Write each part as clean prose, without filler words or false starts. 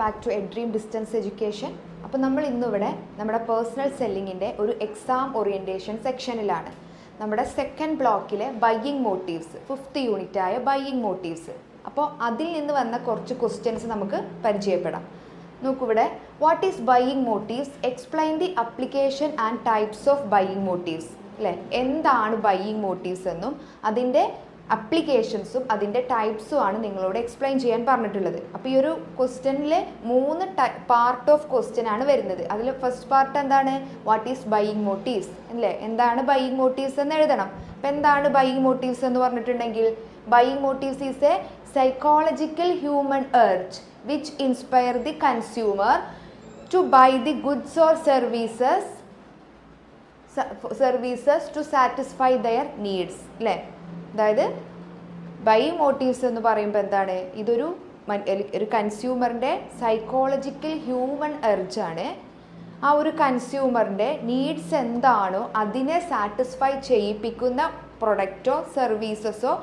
Back to a dream distance education. അപ്പോൾ നമ്മൾ ഇന്നിവിടെ നമ്മുടെ പേഴ്സണൽ സെല്ലിങ്ങിൻ്റെ ഒരു എക്സാം ഓറിയൻറ്റേഷൻ സെക്ഷനിലാണ്. നമ്മുടെ സെക്കൻഡ് ബ്ലോക്കിലെ ബൈയിങ് മോട്ടീവ്സ്, 5th യൂണിറ്റായ ബൈയിങ് മോട്ടീവ്സ്. അപ്പോൾ അതിൽ നിന്ന് വന്ന കുറച്ച് ക്വസ്റ്റ്യൻസ് നമുക്ക് പരിചയപ്പെടാം. നോക്കൂവിടെ, what is buying motives, explain the application and types of buying motives. അല്ലേ, എന്താണ് ബൈയിങ് മോട്ടീവ്സ് എന്നും അതിൻ്റെ അപ്ലിക്കേഷൻസും അതിൻ്റെ ടൈപ്സും ആണ് നിങ്ങളോട് എക്സ്പ്ലെയിൻ ചെയ്യാൻ പറഞ്ഞിട്ടുള്ളത്. അപ്പോൾ ഈ ഒരു ക്വസ്റ്റ്യനിൽ 3 പാർട്ട് ഓഫ് ക്വസ്റ്റ്യൻ ആണ് വരുന്നത്. അതിൽ ഫസ്റ്റ് പാർട്ട് എന്താണ്, വാട്ട് ഈസ് ബൈയിങ് മോട്ടീവ്സ് അല്ലേ, എന്താണ് ബൈയിങ് മോട്ടീവ്സ് എന്ന് എഴുതണം. അപ്പോൾ എന്താണ് ബൈയിങ് മോട്ടീവ്സ് എന്ന് പറഞ്ഞിട്ടുണ്ടെങ്കിൽ, buying motives is a psychological human urge which inspire the consumer to buy the goods or services to satisfy their needs. അല്ലേ, അതായത് ബൈയിങ് മോട്ടീവ്സ് എന്ന് പറയുമ്പോൾ എന്താണ്, ഇതൊരു കൺസ്യൂമറിൻ്റെ സൈക്കോളജിക്കൽ ഹ്യൂമൻ എർജാണ്. ആ ഒരു കൺസ്യൂമറിൻ്റെ നീഡ്സ് എന്താണോ അതിനെ സാറ്റിസ്ഫൈ ചെയ്യിപ്പിക്കുന്ന പ്രൊഡക്റ്റോ സർവീസസോ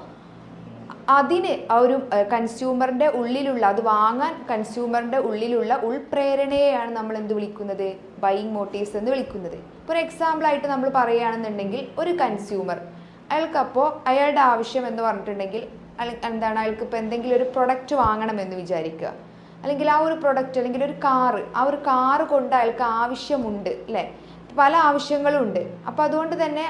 അതിന് ആ ഒരു കൺസ്യൂമറിൻ്റെ ഉള്ളിലുള്ള, അത് വാങ്ങാൻ കൺസ്യൂമറിൻ്റെ ഉള്ളിലുള്ള ഉൾപ്രേരണയെയാണ് നമ്മൾ എന്ത് വിളിക്കുന്നത്, ബൈയിങ് മോട്ടീവ്സ് എന്ന് വിളിക്കുന്നത്. ഇപ്പോൾ ഒരു എക്സാമ്പിളായിട്ട് നമ്മൾ പറയുകയാണെന്നുണ്ടെങ്കിൽ, ഒരു കൺസ്യൂമർ അയാൾക്കപ്പോൾ അയാളുടെ ആവശ്യം എന്ന് പറഞ്ഞിട്ടുണ്ടെങ്കിൽ എന്താണ്, അയാൾക്ക് ഇപ്പോൾ എന്തെങ്കിലും ഒരു പ്രൊഡക്റ്റ് വാങ്ങണമെന്ന് വിചാരിക്കുക, അല്ലെങ്കിൽ ആ ഒരു പ്രൊഡക്റ്റ് അല്ലെങ്കിൽ ഒരു കാറ്, ആ ഒരു കാറ് കൊണ്ട് അയാൾക്ക് ആവശ്യമുണ്ട് അല്ലേ, പല ആവശ്യങ്ങളുണ്ട്. അപ്പോൾ അതുകൊണ്ട് തന്നെ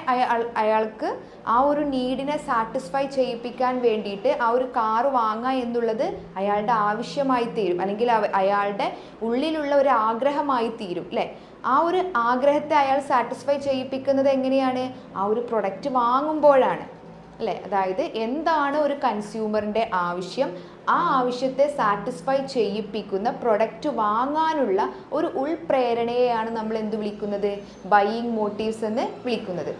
അയാൾക്ക് ആ ഒരു നീഡിനെ സാറ്റിസ്ഫൈ ചെയ്യിപ്പിക്കാൻ വേണ്ടിയിട്ട് ആ ഒരു കാറ് വാങ്ങുക എന്നുള്ളത് അയാളുടെ ആവശ്യമായി തീരും, അല്ലെങ്കിൽ അയാളുടെ ഉള്ളിലുള്ള ഒരു ആഗ്രഹമായി തീരും അല്ലേ. ആ ഒരു ആഗ്രഹത്തെ അയാൾ സാറ്റിസ്ഫൈ ചെയ്യിപ്പിക്കുന്നത് എങ്ങനെയാണ്, ആ ഒരു പ്രൊഡക്റ്റ് വാങ്ങുമ്പോഴാണ് അല്ലേ. അതായത് എന്താണ് ഒരു കൺസ്യൂമറിൻ്റെ ആവശ്യം, ആ ആവശ്യത്തെ സാറ്റിസ്ഫൈ ചെയ്യിപ്പിക്കുന്ന പ്രൊഡക്റ്റ് വാങ്ങാനുള്ള ഒരു ഉൾപ്രേരണയെയാണ് നമ്മൾ എന്ത് വിളിക്കുന്നത്, ബൈയിങ് മോട്ടീവ്സ് എന്ന് വിളിക്കുന്നത്.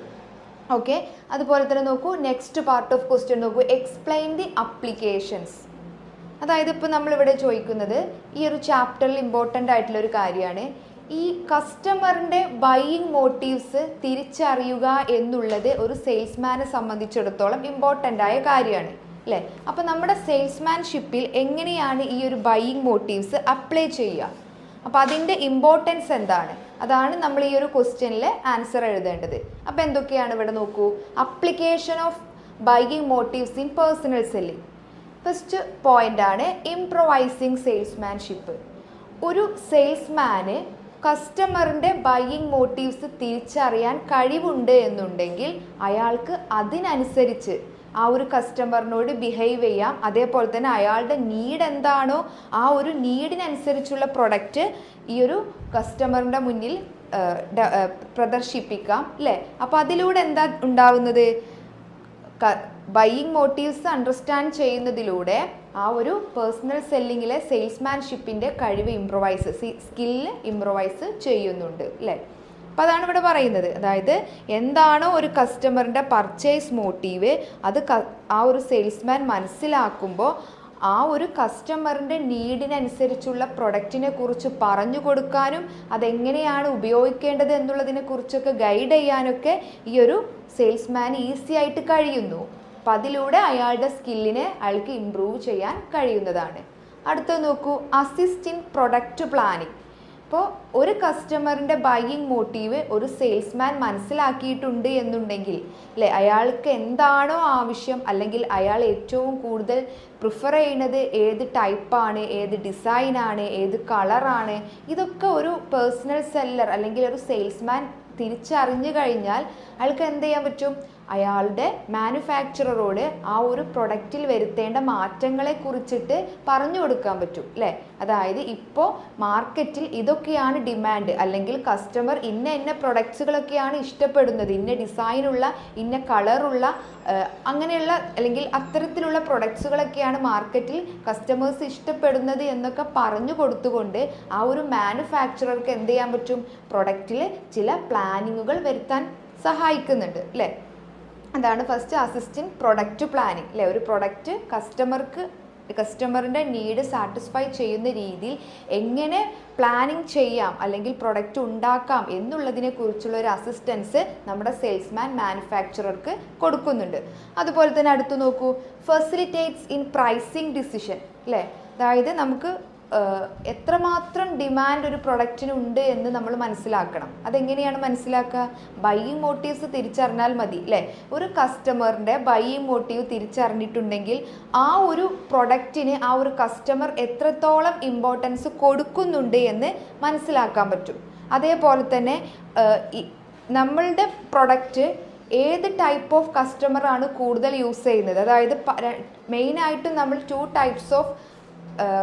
ഓക്കെ, അതുപോലെ തന്നെ നോക്കൂ, നെക്സ്റ്റ് പാർട്ട് ഓഫ് ക്വസ്റ്റ്യൻ നോക്കൂ, എക്സ്പ്ലെയിൻ ദി അപ്ലിക്കേഷൻസ്. അതായത് ഇപ്പോൾ നമ്മളിവിടെ ചോദിക്കുന്നത് ഈ ഒരു ചാപ്റ്ററിൽ ഇമ്പോർട്ടൻ്റ് ആയിട്ടുള്ള ഒരു കാര്യമാണ്, ഈ കസ്റ്റമറിൻ്റെ ബൈയിങ് മോട്ടീവ്സ് തിരിച്ചറിയുക എന്നുള്ളത് ഒരു സെയിൽസ്മാനെ സംബന്ധിച്ചിടത്തോളം ഇമ്പോർട്ടൻ്റ് ആയ കാര്യമാണ് അല്ലേ. അപ്പോൾ നമ്മുടെ സെയിൽസ്മാൻഷിപ്പിൽ എങ്ങനെയാണ് ഈ ഒരു ബൈയിങ് മോട്ടീവ്സ് അപ്ലൈ ചെയ്യുക, അപ്പോൾ അതിൻ്റെ ഇമ്പോർട്ടൻസ് എന്താണ്, അതാണ് നമ്മൾ ഈ ഒരു ക്വസ്റ്റ്യനിൽ ആൻസർ എഴുതേണ്ടത്. അപ്പോൾ എന്തൊക്കെയാണ് ഇവിടെ നോക്കൂ, application of buying motifs in personal selling. First പോയിൻ്റാണ് ഇംപ്രൊവൈസിങ് സെയിൽസ്മാൻഷിപ്പ്. ഒരു സെയിൽസ്മാന് കസ്റ്റമറിൻ്റെ ബൈയിങ് മോട്ടീവ്സ് തിരിച്ചറിയാൻ കഴിവുണ്ട് എന്നുണ്ടെങ്കിൽ അയാൾക്ക് അതിനനുസരിച്ച് ആ ഒരു കസ്റ്റമറിനോട് ബിഹേവ് ചെയ്യാം. അതേപോലെ തന്നെ അയാളുടെ നീഡ് എന്താണോ ആ ഒരു നീഡിനനുസരിച്ചുള്ള പ്രൊഡക്റ്റ് ഈ ഒരു കസ്റ്റമറിൻ്റെ മുന്നിൽ പ്രദർശിപ്പിക്കാം അല്ലേ. അപ്പോൾ അതിലൂടെ എന്താ ഉണ്ടാവുന്നത്, ബൈയിങ് മോട്ടീവ്സ് അണ്ടർസ്റ്റാൻഡ് ചെയ്യുന്നതിലൂടെ ആ ഒരു പേഴ്സണൽ സെല്ലിങ്ങിലെ സെയിൽസ്മാൻഷിപ്പിൻ്റെ കഴിവ് സ്കില്ല് ഇംപ്രൊവൈസ് ചെയ്യുന്നുണ്ട് അല്ലേ. അപ്പോൾ അതാണ് ഇവിടെ പറയുന്നത്. അതായത് എന്താണോ ഒരു കസ്റ്റമറിൻ്റെ പർച്ചേസ് മോട്ടീവ്, അത് ആ ഒരു സെയിൽസ്മാൻ മനസ്സിലാക്കുമ്പോൾ ആ ഒരു കസ്റ്റമറിൻ്റെ നീഡിനനുസരിച്ചുള്ള പ്രൊഡക്റ്റിനെ കുറിച്ച് പറഞ്ഞു കൊടുക്കാനും അതെങ്ങനെയാണ് ഉപയോഗിക്കേണ്ടത് എന്നുള്ളതിനെ കുറിച്ചൊക്കെ ഗൈഡ് ചെയ്യാനൊക്കെ ഈ ഒരു സെയിൽസ്മാൻ ഈസി ആയിട്ട് കഴിയുന്നു. അപ്പം അതിലൂടെ അയാളുടെ സ്കില്ലിനെ അയാൾക്ക് ഇംപ്രൂവ് ചെയ്യാൻ കഴിയുന്നതാണ്. അടുത്ത നോക്കൂ, അസിസ്റ്റ് ഇൻ പ്രൊഡക്റ്റ് പ്ലാനിങ്. ഇപ്പോൾ ഒരു കസ്റ്റമറിൻ്റെ ബൈയിങ് മോട്ടീവ് ഒരു സെയിൽസ്മാൻ മനസ്സിലാക്കിയിട്ടുണ്ട് എന്നുണ്ടെങ്കിൽ അല്ലേ, അയാൾക്ക് എന്താണോ ആവശ്യം, അല്ലെങ്കിൽ അയാൾ ഏറ്റവും കൂടുതൽ പ്രിഫർ ചെയ്യുന്നത് ഏത് ടൈപ്പാണ്, ഏത് ഡിസൈനാണ്, ഏത് കളറാണ്, ഇതൊക്കെ ഒരു പേഴ്സണൽ സെല്ലർ അല്ലെങ്കിൽ ഒരു സെയിൽസ്മാൻ തിരിച്ചറിഞ്ഞു കഴിഞ്ഞാൽ അയാൾക്ക് എന്ത് ചെയ്യാൻ പറ്റും, അയാളുടെ മാനുഫാക്ചററോട് ആ ഒരു പ്രൊഡക്റ്റിൽ വരുത്തേണ്ട മാറ്റങ്ങളെ കുറിച്ചിട്ട് പറഞ്ഞു കൊടുക്കാൻ പറ്റും അല്ലേ. അതായത് ഇപ്പോൾ മാർക്കറ്റിൽ ഇതൊക്കെയാണ് ഡിമാൻഡ്, അല്ലെങ്കിൽ കസ്റ്റമർ ഇന്ന പ്രൊഡക്ട്സുകളൊക്കെയാണ് ഇഷ്ടപ്പെടുന്നത്, ഇന്ന ഡിസൈനുള്ള ഇന്ന കളറുള്ള അങ്ങനെയുള്ള അല്ലെങ്കിൽ അത്തരത്തിലുള്ള പ്രൊഡക്ട്സുകളൊക്കെയാണ് മാർക്കറ്റിൽ കസ്റ്റമേഴ്സ് ഇഷ്ടപ്പെടുന്നത് എന്നൊക്കെ പറഞ്ഞു കൊടുത്തുകൊണ്ട് ആ ഒരു മാനുഫാക്ചറർക്ക് എന്ത് ചെയ്യാൻ പറ്റും, പ്രൊഡക്റ്റിൽ ചില പ്ലാനിങ്ങുകൾ വരുത്താൻ സഹായിക്കുന്നുണ്ട് അല്ലേ. അതാണ് first assist in product planning അല്ലേ. ഒരു പ്രൊഡക്റ്റ് കസ്റ്റമറിൻ്റെ നീഡ് സാറ്റിസ്ഫൈ ചെയ്യുന്ന രീതിയിൽ എങ്ങനെ പ്ലാനിങ് ചെയ്യാം അല്ലെങ്കിൽ പ്രൊഡക്റ്റ് ഉണ്ടാക്കാം എന്നുള്ളതിനെ കുറിച്ചുള്ള ഒരു അസിസ്റ്റൻസ് നമ്മുടെ സെയിൽസ്മാൻ മാനുഫാക്ചറർക്ക് കൊടുക്കുന്നുണ്ട്. അതുപോലെ തന്നെ അടുത്ത് നോക്കൂ, ഫെസിലിറ്റേറ്റ്സ് ഇൻ പ്രൈസിങ് ഡിസിഷൻ അല്ലേ. അതായത് നമുക്ക് എത്രമാത്രം ഡിമാൻഡ് ഒരു പ്രൊഡക്റ്റിന് ഉണ്ട് എന്ന് നമ്മൾ മനസ്സിലാക്കണം. അതെങ്ങനെയാണ് മനസ്സിലാക്കുക? ബൈയിങ് മോട്ടീവ്സ് തിരിച്ചറിഞ്ഞാൽ മതി അല്ലേ? ഒരു കസ്റ്റമറിൻ്റെ ബൈയിങ് മോട്ടീവ് തിരിച്ചറിഞ്ഞിട്ടുണ്ടെങ്കിൽ ആ ഒരു പ്രൊഡക്റ്റിന് ആ ഒരു കസ്റ്റമർ എത്രത്തോളം ഇമ്പോർട്ടൻസ് കൊടുക്കുന്നുണ്ട് എന്ന് മനസ്സിലാക്കാൻ പറ്റും. അതേപോലെ തന്നെ നമ്മളുടെ പ്രൊഡക്റ്റ് ഏത് ടൈപ്പ് ഓഫ് കസ്റ്റമറാണ് കൂടുതൽ യൂസ് ചെയ്യുന്നത്, അതായത് മെയിനായിട്ടും നമ്മൾ 2 ടൈപ്സ് ഓഫ്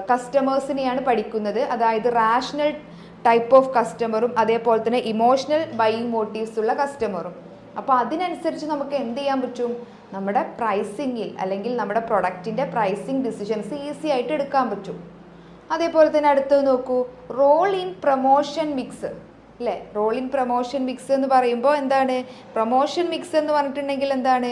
കസ്റ്റമേഴ്സിനെയാണ് പഠിക്കുന്നത്. അതായത് റാഷണൽ ടൈപ്പ് ഓഫ് കസ്റ്റമറും അതേപോലെ തന്നെ ഇമോഷണൽ ബൈയിങ് മോട്ടീവ്സ് ഉള്ള കസ്റ്റമറും. അപ്പോൾ അതിനനുസരിച്ച് നമുക്ക് എന്ത് ചെയ്യാൻ പറ്റും? നമ്മുടെ പ്രൈസിങ്ങിൽ അല്ലെങ്കിൽ നമ്മുടെ പ്രൊഡക്റ്റിൻ്റെ പ്രൈസിങ് ഡിസിഷൻസ് ഈസി ആയിട്ട് എടുക്കാൻ പറ്റും. അതേപോലെ തന്നെ അടുത്തത് നോക്കൂ, റോൾ ഇൻ പ്രൊമോഷൻ മിക്സ് അല്ലേ? റോൾ ഇൻ പ്രൊമോഷൻ മിക്സ് എന്ന് പറയുമ്പോൾ എന്താണ്? പ്രൊമോഷൻ മിക്സ് എന്ന് പറഞ്ഞിട്ടുണ്ടെങ്കിൽ എന്താണ്?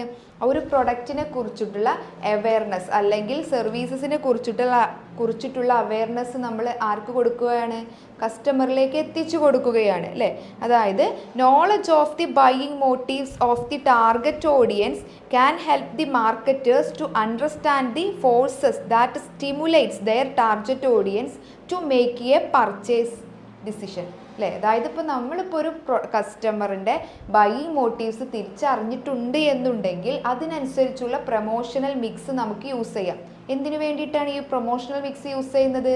ഒരു പ്രൊഡക്റ്റിനെ കുറിച്ചിട്ടുള്ള അവെയർനെസ് അല്ലെങ്കിൽ സർവീസസിനെ കുറിച്ചിട്ടുള്ള അവെയർനെസ് നമ്മൾ ആർക്ക് കൊടുക്കുകയാണ്? കസ്റ്റമറിലേക്ക് എത്തിച്ചു കൊടുക്കുകയാണ് അല്ലേ? അതായത് knowledge of the buying motives of the target audience can help the marketers to understand the forces that stimulates their target audience to make a purchase decision അല്ലേ? അതായത് ഇപ്പോൾ നമ്മളിപ്പോൾ ഒരു കസ്റ്റമറിൻ്റെ ബൈയിങ് മോട്ടീവ്സ് തിരിച്ചറിഞ്ഞിട്ടുണ്ട് എന്നുണ്ടെങ്കിൽ അതിനനുസരിച്ചുള്ള പ്രൊമോഷണൽ മിക്സ് നമുക്ക് use ചെയ്യാം. എന്തിനു വേണ്ടിയിട്ടാണ് ഈ പ്രൊമോഷണൽ മിക്സ് യൂസ് ചെയ്യുന്നത്?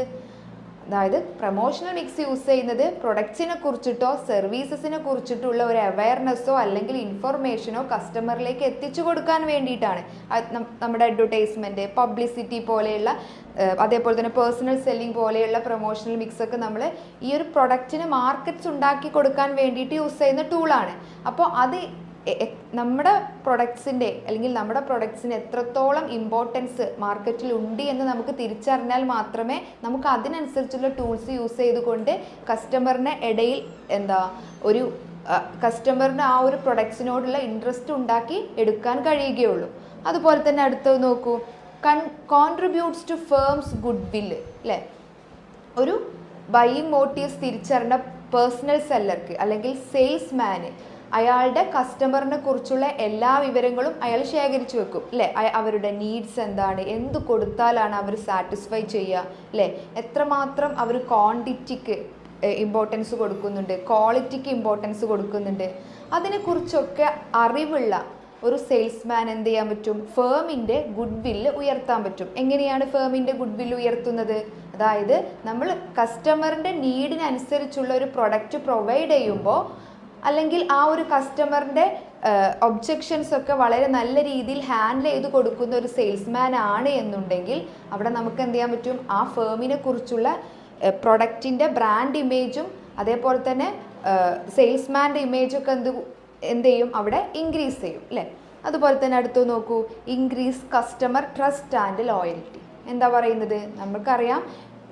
അതായത് പ്രൊമോഷണൽ മിക്സ് യൂസ് ചെയ്യുന്നത് പ്രൊഡക്ട്സിനെ കുറിച്ചിട്ടോ സർവീസസിനെ കുറിച്ചിട്ടുള്ള ഒരു അവയർനെസ്സോ അല്ലെങ്കിൽ ഇൻഫർമേഷനോ കസ്റ്റമറിലേക്ക് എത്തിച്ചു കൊടുക്കാൻ വേണ്ടിയിട്ടാണ്. നമ്മുടെ അഡ്വർടൈസ്മെൻറ്റ്, പബ്ലിസിറ്റി പോലെയുള്ള അതേപോലെ തന്നെ പേഴ്സണൽ സെല്ലിംഗ് പോലെയുള്ള പ്രൊമോഷണൽ മിക്സൊക്കെ നമ്മൾ ഈ ഒരു പ്രൊഡക്റ്റിന് മാർക്കറ്റ്സ് ഉണ്ടാക്കി കൊടുക്കാൻ വേണ്ടിയിട്ട് യൂസ് ചെയ്യുന്ന ടൂളാണ്. അപ്പോൾ അത് നമ്മുടെ പ്രൊഡക്ട്സിൻ്റെ അല്ലെങ്കിൽ നമ്മുടെ പ്രൊഡക്ട്സിന് എത്രത്തോളം ഇമ്പോർട്ടൻസ് മാർക്കറ്റിൽ ഉണ്ട് എന്ന് നമുക്ക് തിരിച്ചറിഞ്ഞാൽ മാത്രമേ നമുക്ക് അതിനനുസരിച്ചുള്ള ടൂൾസ് യൂസ് ചെയ്തുകൊണ്ട് കസ്റ്റമറിന് ഇടയിൽ ഒരു കസ്റ്റമറിന് ആ ഒരു പ്രൊഡക്ട്സിനോടുള്ള ഇൻട്രസ്റ്റ് ഉണ്ടാക്കി എടുക്കാൻ കഴിയുകയുള്ളൂ. അതുപോലെ തന്നെ അടുത്തത് നോക്കൂ, കോൺട്രിബ്യൂട്ട്സ് ടു ഫേംസ് ഗുഡ് വില്ല് അല്ലേ? ഒരു ബൈയിങ് മോട്ടീവ്സ് തിരിച്ചറിഞ്ഞ പേഴ്സണൽ സെല്ലർക്ക് അല്ലെങ്കിൽ സെയിൽസ്മാന് അയാളുടെ കസ്റ്റമറിനെ കുറിച്ചുള്ള എല്ലാ വിവരങ്ങളും അയാൾ ശേഖരിച്ചു വെക്കും അല്ലേ? അവരുടെ നീഡ്സ് എന്താണ്, എന്ത് കൊടുത്താലാണ് അവർ സാറ്റിസ്ഫൈ ചെയ്യുക അല്ലേ? എത്രമാത്രം അവർ ക്വാണ്ടിറ്റിക്ക് ഇമ്പോർട്ടൻസ് കൊടുക്കുന്നുണ്ട്, ക്വാളിറ്റിക്ക് ഇമ്പോർട്ടൻസ് കൊടുക്കുന്നുണ്ട്, അതിനെക്കുറിച്ചൊക്കെ അറിവുള്ള ഒരു സെയിൽസ്മാൻ എന്ത് ചെയ്യാൻ പറ്റും? ഫേമിൻ്റെ ഗുഡ് വില്ല് ഉയർത്താൻ പറ്റും. എങ്ങനെയാണ് ഫേമിൻ്റെ ഗുഡ് വില്ല് ഉയർത്തുന്നത്? അതായത് നമ്മൾ കസ്റ്റമറിൻ്റെ നീഡിനനുസരിച്ചുള്ള ഒരു പ്രൊഡക്റ്റ് പ്രൊവൈഡ് ചെയ്യുമ്പോൾ അല്ലെങ്കിൽ ആ ഒരു കസ്റ്റമറിൻ്റെ ഒബ്ജെക്ഷൻസ് ഒക്കെ വളരെ നല്ല രീതിയിൽ ഹാൻഡിൽ ചെയ്ത് കൊടുക്കുന്ന ഒരു സെയിൽസ്മാൻ ആണ് എന്നുണ്ടെങ്കിൽ അവിടെ നമുക്ക് എന്ത് ചെയ്യാൻ പറ്റും? ആ ഫേമിനെ കുറിച്ചുള്ള പ്രൊഡക്റ്റിൻ്റെ ബ്രാൻഡ് ഇമേജും അതേപോലെ തന്നെ സെയിൽസ്മാൻ്റെ ഇമേജൊക്കെ എന്ത് ചെയ്യും? അവിടെ ഇൻക്രീസ് ചെയ്യും അല്ലേ? അതുപോലെ തന്നെ അടുത്ത് നോക്കൂ, increase customer trust and loyalty. എന്താ പറയുന്നത്? നമുക്കറിയാം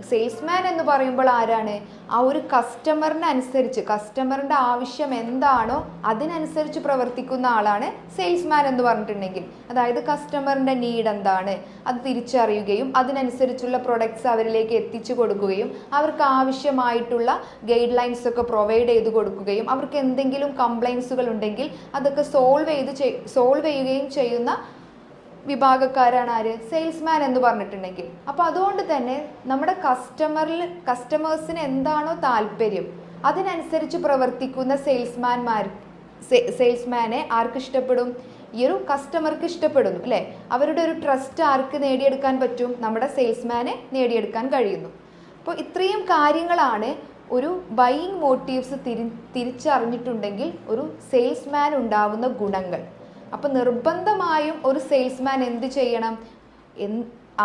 സെയിൽസ്മാൻ എന്ന് പറയുമ്പോൾ ആരാണ്? ആ ഒരു കസ്റ്റമറിനനുസരിച്ച് കസ്റ്റമറിൻ്റെ ആവശ്യം എന്താണോ അതിനനുസരിച്ച് പ്രവർത്തിക്കുന്ന ആളാണ് സെയിൽസ്മാൻ എന്ന് പറഞ്ഞിട്ടുണ്ടെങ്കിൽ. അതായത് കസ്റ്റമറിൻ്റെ നീഡ് എന്താണ് അത് തിരിച്ചറിയുകയും അതിനനുസരിച്ചുള്ള പ്രൊഡക്ട്സ് അവരിലേക്ക് എത്തിച്ചു കൊടുക്കുകയും അവർക്ക് ആവശ്യമായിട്ടുള്ള ഗൈഡ് ലൈൻസ് ഒക്കെ പ്രൊവൈഡ് ചെയ്ത് കൊടുക്കുകയും അവർക്ക് എന്തെങ്കിലും കംപ്ലൈൻസുകൾ ഉണ്ടെങ്കിൽ അതൊക്കെ സോൾവ് ചെയ്യുകയും ചെയ്യുന്ന വിഭാഗക്കാരാണ് ആര്? സെയിൽസ്മാൻ എന്ന് പറഞ്ഞിട്ടുണ്ടെങ്കിൽ. അപ്പോൾ അതുകൊണ്ട് തന്നെ നമ്മുടെ കസ്റ്റമേഴ്സിന് എന്താണോ താല്പര്യം അതിനനുസരിച്ച് പ്രവർത്തിക്കുന്ന സെയിൽസ്മാനെ ആർക്ക് ഇഷ്ടപ്പെടും? ഈ ഒരു കസ്റ്റമർക്ക് ഇഷ്ടപ്പെടുന്നു അല്ലേ? അവരുടെ ഒരു ട്രസ്റ്റ് ആർക്ക് നേടിയെടുക്കാൻ പറ്റും? നമ്മുടെ സെയിൽസ്മാനെ നേടിയെടുക്കാൻ കഴിയുന്നു. അപ്പോൾ ഇത്രയും കാര്യങ്ങളാണ് ഒരു ബൈയിങ് മോട്ടീവ്സ് തിരിച്ചറിഞ്ഞിട്ടുണ്ടെങ്കിൽ ഒരു സെയിൽസ്മാൻ ഉണ്ടാവുന്ന ഗുണങ്ങൾ. അപ്പോൾ നിർബന്ധമായും ഒരു സെയിൽസ്മാൻ എന്ത് ചെയ്യണം?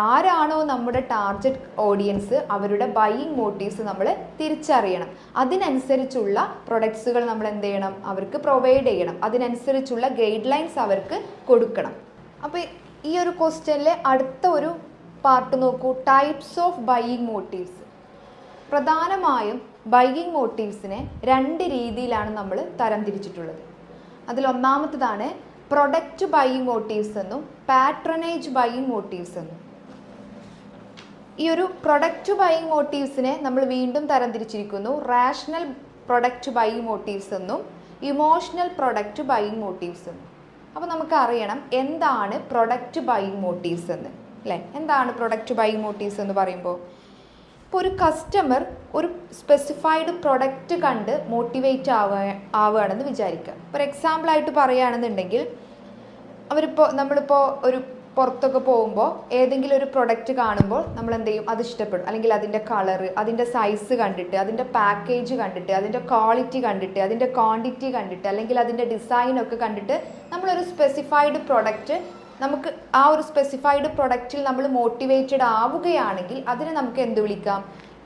ആരാണോ നമ്മുടെ ടാർഗറ്റ് ഓഡിയൻസ് അവരുടെ ബൈയിങ് മോട്ടീവ്സ് നമ്മൾ തിരിച്ചറിയണം. അതിനനുസരിച്ചുള്ള പ്രൊഡക്ട്സുകൾ നമ്മൾ എന്ത് ചെയ്യണം? അവർക്ക് പ്രൊവൈഡ് ചെയ്യണം. അതിനനുസരിച്ചുള്ള ഗൈഡ് ലൈൻസ് അവർക്ക് കൊടുക്കണം. അപ്പോൾ ഈ ഒരു ക്വസ്റ്റ്യനിലെ അടുത്ത ഒരു പാർട്ട് നോക്കൂ, ടൈപ്സ് ഓഫ് ബൈയിങ് മോട്ടീവ്സ്. പ്രധാനമായും ബൈയിങ് മോട്ടീവ്സിനെ 2 രീതിയിലാണ് നമ്മൾ തരംതിരിച്ചിട്ടുള്ളത്. അതിലൊന്നാമത്തതാണ് പ്രൊഡക്റ്റ് ബൈയിങ് മോട്ടീവ്സ് എന്നും പാട്രണേജ് ബൈയിങ് മോട്ടീവ്സ് എന്നും. ഈ ഒരു പ്രൊഡക്റ്റ് ബൈയിങ് മോട്ടീവ്സിനെ നമ്മൾ വീണ്ടും തരംതിരിച്ചിരിക്കുന്നു. റാഷണൽ പ്രൊഡക്റ്റ് ബൈയിങ് മോട്ടീവ്സ് എന്നും ഇമോഷണൽ പ്രൊഡക്റ്റ് ബൈയിങ് മോട്ടീവ്സ് എന്നും. അപ്പോൾ നമുക്ക് അറിയണം എന്താണ് പ്രൊഡക്റ്റ് ബൈയിങ് മോട്ടീവ്സ് എന്ന് അല്ലേ? എന്താണ് പ്രൊഡക്റ്റ് ബൈയിങ് മോട്ടീവ്സ് എന്ന് പറയുമ്പോൾ ഇപ്പോൾ ഒരു കസ്റ്റമർ ഒരു സ്പെസിഫൈഡ് പ്രൊഡക്റ്റ് കണ്ട് മോട്ടിവേറ്റ് ആവുകയാണെന്ന് വിചാരിക്കുക. ഫോർ എക്സാമ്പിളായിട്ട് പറയുകയാണെന്നുണ്ടെങ്കിൽ നമ്മളിപ്പോൾ ഒരു പുറത്തൊക്കെ പോകുമ്പോൾ ഏതെങ്കിലും ഒരു പ്രൊഡക്റ്റ് കാണുമ്പോൾ നമ്മൾ എന്ത് ചെയ്യും, അത് ഇഷ്ടപ്പെടും. അല്ലെങ്കിൽ അതിൻ്റെ കളറ്, അതിൻ്റെ സൈസ് കണ്ടിട്ട്, അതിൻ്റെ പാക്കേജ് കണ്ടിട്ട്, അതിൻ്റെ ക്വാളിറ്റി കണ്ടിട്ട്, അതിൻ്റെ ക്വാണ്ടിറ്റി കണ്ടിട്ട്, അല്ലെങ്കിൽ അതിൻ്റെ ഡിസൈനൊക്കെ കണ്ടിട്ട് നമ്മളൊരു സ്പെസിഫൈഡ് പ്രൊഡക്റ്റ് നമുക്ക് ആ ഒരു സ്പെസിഫൈഡ് പ്രൊഡക്റ്റിൽ നമ്മൾ മോട്ടിവേറ്റഡ് ആവുകയാണെങ്കിൽ അതിനെ നമുക്ക് എന്ത് വിളിക്കാം?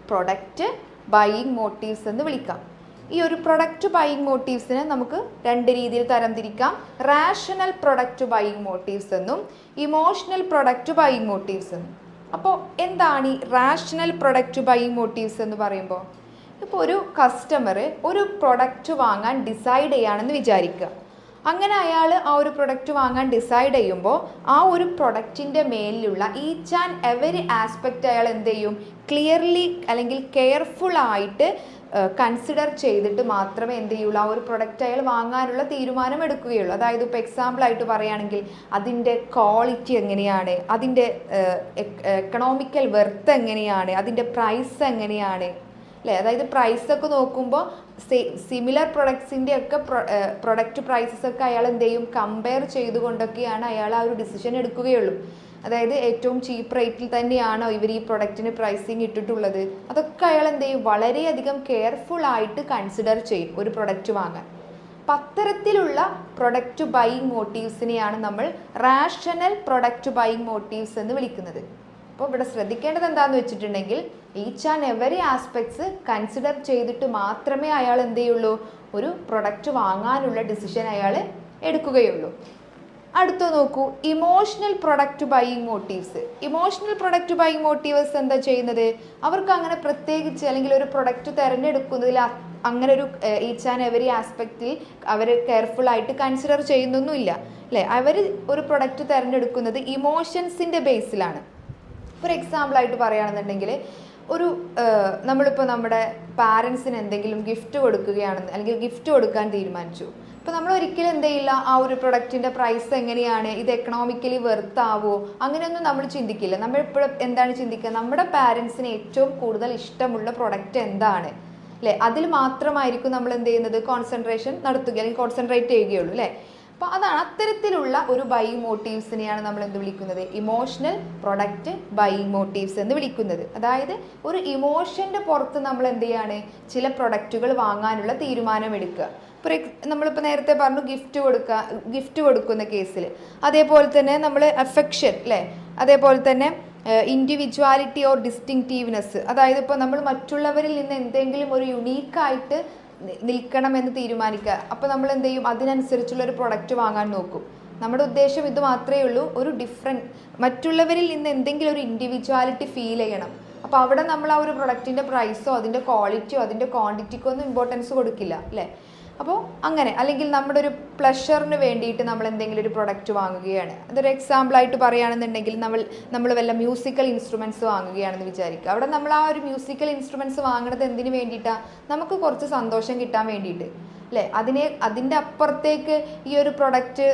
പ്രൊഡക്റ്റ് ബൈയിങ് മോട്ടീവ്സ് എന്ന് വിളിക്കാം. ഈ ഒരു പ്രൊഡക്റ്റ് ബൈയിങ് മോട്ടീവ്സിനെ നമുക്ക് രണ്ട് രീതിയിൽ തരംതിരിക്കാം. റാഷണൽ പ്രൊഡക്റ്റ് ബൈയിങ് മോട്ടീവ്സ് എന്നും ഇമോഷണൽ പ്രൊഡക്റ്റ് ബൈയിങ് മോട്ടീവ്സ് എന്നും. അപ്പോൾ എന്താണ് ഈ റാഷണൽ പ്രൊഡക്റ്റ് ബൈയിങ് മോട്ടീവ്സ് എന്ന് പറയുമ്പോൾ? ഇപ്പോൾ ഒരു കസ്റ്റമർ ഒരു പ്രൊഡക്റ്റ് വാങ്ങാൻ ഡിസൈഡ് ചെയ്യുകയാണെന്ന് വിചാരിക്കുക. അങ്ങനെ അയാൾ ആ ഒരു പ്രൊഡക്റ്റ് വാങ്ങാൻ ഡിസൈഡ് ചെയ്യുമ്പോൾ ആ ഒരു പ്രൊഡക്റ്റിൻ്റെ മേലിലുള്ള ഈച്ച് ആൻഡ് എവരി ആസ്പെക്റ്റ് അയാൾ എന്ത് ചെയ്യും? ക്ലിയർലി അല്ലെങ്കിൽ കെയർഫുള്ളായിട്ട് കൺസിഡർ ചെയ്തിട്ട് മാത്രമേ എന്ത് ചെയ്യുള്ളൂ, ആ ഒരു പ്രൊഡക്റ്റ് അയാൾ വാങ്ങാനുള്ള തീരുമാനം എടുക്കുകയുള്ളൂ. അതായത് ഇപ്പോൾ എക്സാമ്പിളായിട്ട് പറയുകയാണെങ്കിൽ അതിൻ്റെ ക്വാളിറ്റി എങ്ങനെയാണ്, അതിൻ്റെ എക്കണോമിക്കൽ വെർത്ത് എങ്ങനെയാണ്, അതിൻ്റെ പ്രൈസ് എങ്ങനെയാണ്, അല്ലേ? അതായത് പ്രൈസൊക്കെ നോക്കുമ്പോൾ സിമിലർ പ്രൊഡക്ട്സിൻ്റെ ഒക്കെ പ്രൊഡക്റ്റ് പ്രൈസസ് ഒക്കെ അയാൾ എന്ത് ചെയ്യും? കമ്പയർ ചെയ്തുകൊണ്ടൊക്കെയാണ് അയാൾ ആ ഒരു ഡിസിഷൻ എടുക്കുകയുള്ളൂ. അതായത് ഏറ്റവും ചീപ്പ് റേറ്റിൽ തന്നെയാണോ ഇവർ ഈ പ്രൊഡക്റ്റിന് പ്രൈസിങ് ഇട്ടിട്ടുള്ളത്, അതൊക്കെ അയാൾ എന്ത് ചെയ്യും? വളരെയധികം കെയർഫുൾ ആയിട്ട് കൺസിഡർ ചെയ്യും ഒരു പ്രൊഡക്റ്റ് വാങ്ങാൻ. അപ്പം അത്തരത്തിലുള്ള പ്രൊഡക്റ്റ് ബൈയിങ് മോട്ടീവ്സിനെയാണ് നമ്മൾ റാഷണൽ പ്രൊഡക്റ്റ് ബൈയിങ് മോട്ടീവ്സ് എന്ന് വിളിക്കുന്നത്. അപ്പോൾ ഇവിടെ ശ്രദ്ധിക്കേണ്ടത് എന്താണെന്ന് വെച്ചിട്ടുണ്ടെങ്കിൽ each and every aspects consider ചെയ്തിട്ട് മാത്രമേ അയാൾ എന്ത് ചെയ്യുള്ളൂ, ഒരു പ്രൊഡക്റ്റ് വാങ്ങാനുള്ള ഡിസിഷൻ അയാൾ എടുക്കുകയുള്ളൂ. അടുത്ത നോക്കൂ, emotional product buying motifs. Emotional product buying motifs എന്താ ചെയ്യുന്നത്? അവർക്ക് അങ്ങനെ പ്രത്യേകിച്ച് അല്ലെങ്കിൽ ഒരു പ്രൊഡക്റ്റ് തിരഞ്ഞെടുക്കുന്നതിൽ അങ്ങനെ ഒരു ഈച്ച് ആൻഡ് എവരി ആസ്പെക്റ്റിൽ അവർ കെയർഫുൾ ആയിട്ട് കൺസിഡർ ചെയ്യുന്നൊന്നുമില്ല, അല്ലേ? അവർ ഒരു പ്രൊഡക്റ്റ് തിരഞ്ഞെടുക്കുന്നത് ഇമോഷൻസിൻ്റെ ബേസിലാണ്. ഫോർ എക്സാമ്പിളായിട്ട് പറയുകയാണെന്നുണ്ടെങ്കിൽ നമ്മളിപ്പോൾ നമ്മുടെ പാരൻസിന് എന്തെങ്കിലും ഗിഫ്റ്റ് കൊടുക്കുകയാണെന്ന് അല്ലെങ്കിൽ ഗിഫ്റ്റ് കൊടുക്കാൻ തീരുമാനിച്ചു. അപ്പോൾ നമ്മൾ ഒരിക്കലും എന്ത് ചെയ്യില്ല, ആ ഒരു പ്രൊഡക്റ്റിൻ്റെ പ്രൈസ് എങ്ങനെയാണ്, ഇത് എക്കണോമിക്കലി വെർത്ത് ആവുമോ, അങ്ങനെയൊന്നും നമ്മൾ ചിന്തിക്കില്ല. നമ്മൾ ഇപ്പോഴും എന്താണ് ചിന്തിക്കുക? നമ്മുടെ പാരൻസിന് ഏറ്റവും കൂടുതൽ ഇഷ്ടമുള്ള പ്രൊഡക്റ്റ് എന്താണ്, അല്ലേ? അതിൽ മാത്രമായിരിക്കും നമ്മൾ എന്ത് ചെയ്യുന്നത്? കോൺസെൻട്രേഷൻ നടത്തുക അല്ലെങ്കിൽ കോൺസെൻട്രേറ്റ് ചെയ്യുകയുള്ളൂ, അല്ലേ? അപ്പോൾ അതാണ് അത്തരത്തിലുള്ള ഒരു ബൈയിങ് മോട്ടീവ്സിനെയാണ് നമ്മൾ എന്ത് വിളിക്കുന്നത്? ഇമോഷണൽ പ്രൊഡക്റ്റ് ബൈയിങ് മോട്ടീവ്സ് എന്ന് വിളിക്കുന്നത്. അതായത് ഒരു ഇമോഷൻ്റെ പുറത്ത് നമ്മൾ എന്ത് ചെയ്യാണ്? ചില പ്രൊഡക്റ്റുകൾ വാങ്ങാനുള്ള തീരുമാനമെടുക്കുക. നമ്മളിപ്പോൾ നേരത്തെ പറഞ്ഞു ഗിഫ്റ്റ് കൊടുക്കുന്ന കേസിൽ, അതേപോലെ തന്നെ നമ്മൾ അഫെക്ഷൻ, അല്ലേ? അതേപോലെ തന്നെ ഇൻഡിവിജ്വാലിറ്റി ഓർ ഡിസ്റ്റിങ്റ്റീവ്നെസ്, അതായത് ഇപ്പോൾ നമ്മൾ മറ്റുള്ളവരിൽ നിന്ന് എന്തെങ്കിലും ഒരു യുണീക്കായിട്ട് നിൽക്കണമെന്ന് തീരുമാനിക്കുക. അപ്പോൾ നമ്മൾ എന്ത് ചെയ്യും? അതിനനുസരിച്ചുള്ള ഒരു പ്രൊഡക്റ്റ് വാങ്ങാൻ നോക്കും. നമ്മുടെ ഉദ്ദേശം ഇത് മാത്രമേ ഉള്ളൂ, ഒരു മറ്റുള്ളവരിൽ നിന്ന് എന്തെങ്കിലും ഒരു ഇൻഡിവിജ്വാലിറ്റി ഫീൽ ചെയ്യണം. അപ്പോൾ അവിടെ നമ്മൾ ആ ഒരു പ്രൊഡക്റ്റിൻ്റെ പ്രൈസോ അതിൻ്റെ ക്വാളിറ്റിയോ അതിൻ്റെ ക്വാണ്ടിറ്റിക്കോ ഒന്നും ഇമ്പോർട്ടൻസ് കൊടുക്കില്ല, അല്ലേ? അപ്പോൾ അങ്ങനെ, അല്ലെങ്കിൽ നമ്മുടെ ഒരു പ്ലഷറിന് വേണ്ടിയിട്ട് നമ്മൾ എന്തെങ്കിലും ഒരു പ്രൊഡക്റ്റ് വാങ്ങുകയാണ്. അതൊരു എക്സാമ്പിളായിട്ട് പറയുകയാണെന്നുണ്ടെങ്കിൽ നമ്മൾ വല്ല മ്യൂസിക്കൽ ഇൻസ്ട്രുമെൻറ്റ്സ് വാങ്ങുകയാണെന്ന് വിചാരിക്കുക. അവിടെ നമ്മൾ ആ ഒരു മ്യൂസിക്കൽ ഇൻസ്ട്രുമെൻറ്റ്സ് വാങ്ങുന്നത് എന്തിനു വേണ്ടിയിട്ടാണ്? നമുക്ക് കുറച്ച് സന്തോഷം കിട്ടാൻ വേണ്ടിയിട്ട്, അല്ലേ? അതിൻ്റെ അപ്പുറത്തേക്ക് ഈ ഒരു പ്രൊഡക്റ്റ്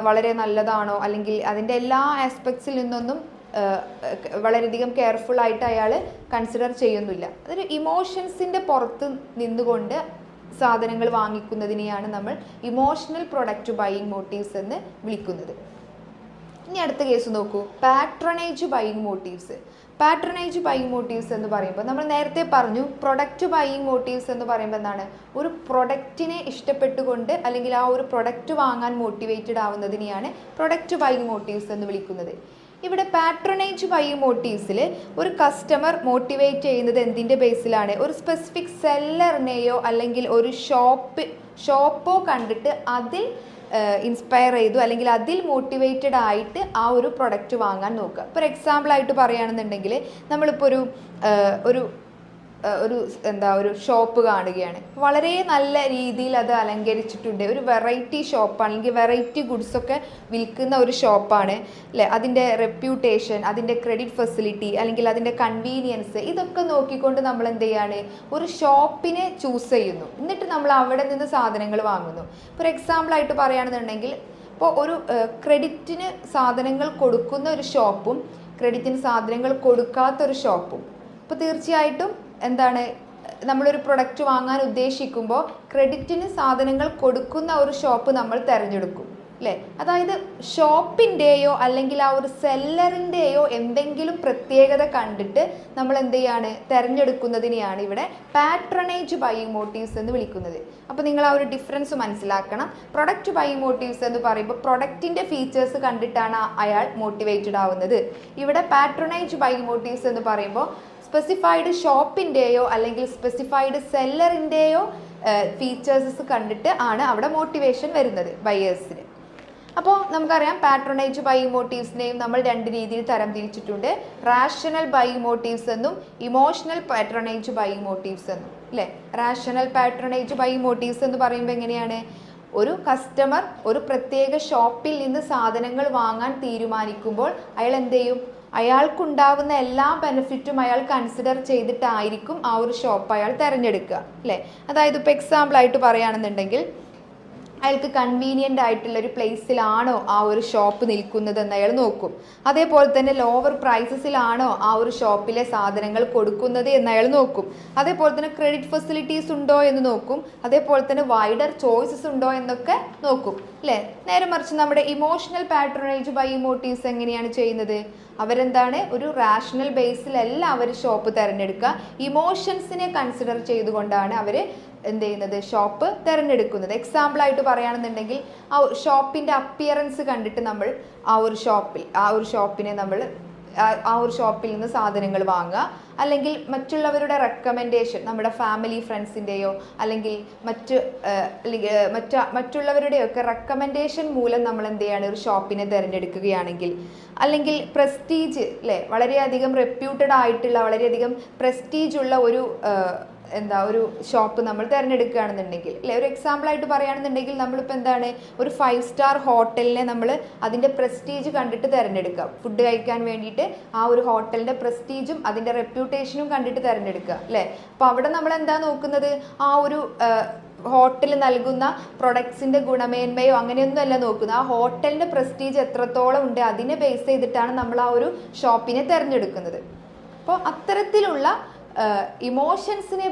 വളരെ നല്ലതാണോ, അല്ലെങ്കിൽ അതിൻ്റെ എല്ലാ ആസ്പെക്ട്സിൽ നിന്നൊന്നും വളരെയധികം കെയർഫുൾ ആയിട്ട് അയാൾ കൺസിഡർ ചെയ്യുന്നില്ല. അതൊരു ഇമോഷൻസിൻ്റെ പുറത്ത് നിന്നുകൊണ്ട് സാധനങ്ങൾ വാങ്ങിക്കുന്നതിനെയാണ് നമ്മൾ ഇമോഷണൽ പ്രൊഡക്റ്റ് ബൈയിങ് മോട്ടീവ്സ് എന്ന് വിളിക്കുന്നത്. ഇനി അടുത്ത കേസ് നോക്കൂ, patronage buying motifs. Patronage buying motives എന്ന് പറയുമ്പോൾ നമ്മൾ നേരത്തെ പറഞ്ഞു, പ്രൊഡക്റ്റ് ബൈയിങ് മോട്ടീവ്സ് എന്ന് പറയുമ്പോൾ എന്താണ്? ഒരു പ്രൊഡക്റ്റിനെ ഇഷ്ടപ്പെട്ടുകൊണ്ട് അല്ലെങ്കിൽ ആ ഒരു പ്രൊഡക്റ്റ് വാങ്ങാൻ മോട്ടിവേറ്റഡ് ആവുന്നതിനെയാണ് പ്രൊഡക്റ്റ് ബൈയിങ് മോട്ടീവ്സ് എന്ന് വിളിക്കുന്നത്. ഇവിടെ പാട്രണേജ് ബൈയിങ് മോട്ടീവ്സിൽ ഒരു കസ്റ്റമർ മോട്ടിവേറ്റ് ചെയ്യുന്നത് എന്തിൻ്റെ ബേസിലാണ്? ഒരു സ്പെസിഫിക് സെല്ലറിനെയോ അല്ലെങ്കിൽ ഒരു ഷോപ്പോ കണ്ടിട്ട് അതിൽ ഇൻസ്പയർ ചെയ്തു അല്ലെങ്കിൽ അതിൽ മോട്ടിവേറ്റഡ് ആയിട്ട് ആ ഒരു പ്രൊഡക്റ്റ് വാങ്ങാൻ നോക്കുക. ഫോർ എക്സാമ്പിളായിട്ട് പറയുകയാണെന്നുണ്ടെങ്കിൽ നമ്മളിപ്പോൾ ഒരു ഷോപ്പ് കാണുകയാണ്. വളരെ നല്ല രീതിയിൽ അത് അലങ്കരിച്ചിട്ടുണ്ട്. ഒരു വെറൈറ്റി ഷോപ്പാണ്, അല്ലെങ്കിൽ വെറൈറ്റി ഗുഡ്സൊക്കെ വിൽക്കുന്ന ഒരു ഷോപ്പാണ്, അല്ലേ? അതിൻ്റെ റെപ്യൂട്ടേഷൻ, അതിൻ്റെ ക്രെഡിറ്റ് ഫെസിലിറ്റി, അല്ലെങ്കിൽ അതിൻ്റെ കൺവീനിയൻസ്, ഇതൊക്കെ നോക്കിക്കൊണ്ട് നമ്മൾ എന്ത് ചെയ്യാണ്? ഒരു ഷോപ്പിനെ ചൂസ് ചെയ്യുന്നു. എന്നിട്ട് നമ്മൾ അവിടെ നിന്ന് സാധനങ്ങൾ വാങ്ങുന്നു. ഫോർ എക്സാമ്പിളായിട്ട് പറയുകയാണെന്നുണ്ടെങ്കിൽ ഇപ്പോൾ ഒരു ക്രെഡിറ്റിന് സാധനങ്ങൾ കൊടുക്കുന്ന ഒരു ഷോപ്പും ക്രെഡിറ്റിന് സാധനങ്ങൾ കൊടുക്കാത്തൊരു ഷോപ്പും, അപ്പോൾ തീർച്ചയായിട്ടും എന്താണ്, നമ്മളൊരു പ്രൊഡക്റ്റ് വാങ്ങാൻ ഉദ്ദേശിക്കുമ്പോൾ ക്രെഡിറ്റിന് സാധനങ്ങൾ കൊടുക്കുന്ന ഒരു ഷോപ്പ് നമ്മൾ തിരഞ്ഞെടുക്കും അല്ലേ. അതായത് ഷോപ്പിൻ്റെയോ അല്ലെങ്കിൽ ആ ഒരു സെല്ലറിൻ്റെയോ എന്തെങ്കിലും പ്രത്യേകത കണ്ടിട്ട് നമ്മൾ എന്ത് ചെയ്യാണ്, തിരഞ്ഞെടുക്കുന്നതിനെയാണ് ഇവിടെ പാട്രണേജ് ബൈയിങ് മോട്ടീവ്സ് എന്ന് വിളിക്കുന്നത്. അപ്പോൾ നിങ്ങൾ ആ ഒരു ഡിഫറൻസ് മനസ്സിലാക്കണം. പ്രൊഡക്റ്റ് ബൈയിങ് മോട്ടീവ്സ് എന്ന് പറയുമ്പോൾ പ്രൊഡക്റ്റിൻ്റെ ഫീച്ചേഴ്സ് കണ്ടിട്ടാണ് അയാൾ മോട്ടിവേറ്റഡ് ആവുന്നത്. ഇവിടെ പാട്രണേജ് ബൈയിങ് മോട്ടീവ്സ് എന്ന് പറയുമ്പോൾ സ്പെസിഫൈഡ് ഷോപ്പിൻ്റെയോ അല്ലെങ്കിൽ സ്പെസിഫൈഡ് സെല്ലറിൻ്റെയോ ഫീച്ചേഴ്സസ് കണ്ടിട്ട് ആണ് അവിടെ മോട്ടിവേഷൻ വരുന്നത് ബയേഴ്സിന്. അപ്പോൾ നമുക്കറിയാം പാട്രണേജ് ബൈയിങ് മോട്ടീവ്സിനെയും നമ്മൾ രണ്ട് രീതിയിൽ തരം തിരിച്ചിട്ടുണ്ട്. റാഷണൽ ബൈയിങ് മോട്ടീവ്സ് എന്നും ഇമോഷണൽ പാട്രണേജ് ബൈയിങ് മോട്ടീവ്സ് എന്നും അല്ലേ. റാഷണൽ പാട്രണേജ് ബൈയിങ് മോട്ടീവ്സ് എന്ന് പറയുമ്പോൾ എങ്ങനെയാണ്, ഒരു കസ്റ്റമർ ഒരു പ്രത്യേക ഷോപ്പിൽ നിന്ന് സാധനങ്ങൾ വാങ്ങാൻ തീരുമാനിക്കുമ്പോൾ അയാൾ എന്ത് ചെയ്യും, അയാൾക്കുണ്ടാവുന്ന എല്ലാ ബെനിഫിറ്റും അയാൾ കൺസിഡർ ചെയ്തിട്ടായിരിക്കും ആ ഒരു ഷോപ്പ് അയാൾ തിരഞ്ഞെടുക്കുക അല്ലേ. അതായത് ഇപ്പോൾ എക്സാമ്പിളായിട്ട് പറയുകയാണെന്നുണ്ടെങ്കിൽ അയാൾക്ക് കൺവീനിയൻ്റ് ആയിട്ടുള്ള ഒരു പ്ലേസിലാണോ ആ ഒരു ഷോപ്പ് നിൽക്കുന്നതെന്ന് അയാൾ നോക്കും. അതേപോലെ തന്നെ ലോവർ പ്രൈസസിലാണോ ആ ഒരു ഷോപ്പിലെ സാധനങ്ങൾ കൊടുക്കുന്നത് എന്ന് അയാൾ നോക്കും. അതേപോലെ തന്നെ ക്രെഡിറ്റ് ഫെസിലിറ്റീസ് ഉണ്ടോ എന്ന് നോക്കും. അതേപോലെ തന്നെ വൈഡർ ചോയ്സസ് ഉണ്ടോ എന്നൊക്കെ നോക്കും അല്ലേ. നേരെ മറിച്ച് നമ്മുടെ ഇമോഷണൽ പാട്രണേജ് ബൈയിങ് മോട്ടീവ്സ് എങ്ങനെയാണ് ചെയ്യുന്നത്, അവരെന്താണ്, ഒരു റാഷണൽ ബേസിലല്ല അവർ ഷോപ്പ് തിരഞ്ഞെടുക്കുക, ഇമോഷൻസിനെ കൺസിഡർ ചെയ്തുകൊണ്ടാണ് അവർ എന്ത് ചെയ്യുന്നത്, ഷോപ്പ് തിരഞ്ഞെടുക്കുന്നത്. എക്സാമ്പിളായിട്ട് പറയുകയാണെന്നുണ്ടെങ്കിൽ ആ ഷോപ്പിൻ്റെ അപ്പിയറൻസ് കണ്ടിട്ട് നമ്മൾ ആ ഒരു ഷോപ്പിനെ നമ്മൾ ആ ഒരു ഷോപ്പിൽ നിന്ന് സാധനങ്ങൾ വാങ്ങുക, അല്ലെങ്കിൽ മറ്റുള്ളവരുടെ റെക്കമെൻഡേഷൻ, നമ്മുടെ ഫാമിലി ഫ്രണ്ട്സിൻ്റെയോ അല്ലെങ്കിൽ മറ്റുള്ളവരുടെയൊക്കെ റെക്കമെൻഡേഷൻ മൂലം നമ്മൾ എന്ത് ചെയ്യാണ്, ഒരു ഷോപ്പിനെ തിരഞ്ഞെടുക്കുകയാണെങ്കിൽ, അല്ലെങ്കിൽ പ്രസ്റ്റീജ് അല്ലേ, വളരെയധികം റെപ്യൂട്ടഡ് ആയിട്ടുള്ള വളരെയധികം പ്രസ്റ്റീജ് ഉള്ള ഒരു ഷോപ്പ് നമ്മൾ തിരഞ്ഞെടുക്കുകയാണെന്നുണ്ടെങ്കിൽ അല്ലേ. ഒരു എക്സാമ്പിളായിട്ട് പറയുകയാണെന്നുണ്ടെങ്കിൽ നമ്മളിപ്പോൾ എന്താണ്, ഒരു 5 സ്റ്റാർ ഹോട്ടലിനെ നമ്മൾ അതിൻ്റെ പ്രസ്റ്റീജ് കണ്ടിട്ട് തിരഞ്ഞെടുക്കുക, ഫുഡ് കഴിക്കാൻ വേണ്ടിയിട്ട് ആ ഒരു ഹോട്ടലിൻ്റെ പ്രസ്റ്റീജും അതിൻ്റെ റെപ്യൂട്ടേഷനും കണ്ടിട്ട് തിരഞ്ഞെടുക്കുക അല്ലേ. അപ്പോൾ അവിടെ നമ്മൾ എന്താ നോക്കുന്നത്, ആ ഒരു ഹോട്ടൽ നൽകുന്ന പ്രൊഡക്ട്സിൻ്റെ ഗുണമേന്മയോ അങ്ങനെയൊന്നും അല്ല നോക്കുന്നത്, ആ ഹോട്ടലിൻ്റെ പ്രസ്റ്റീജ് എത്രത്തോളം ഉണ്ട് അതിനെ ബേസ് ചെയ്തിട്ടാണ് നമ്മൾ ആ ഷോപ്പിനെ തിരഞ്ഞെടുക്കുന്നത്. അപ്പോൾ അത്തരത്തിലുള്ള ഇമോഷൻസിനെ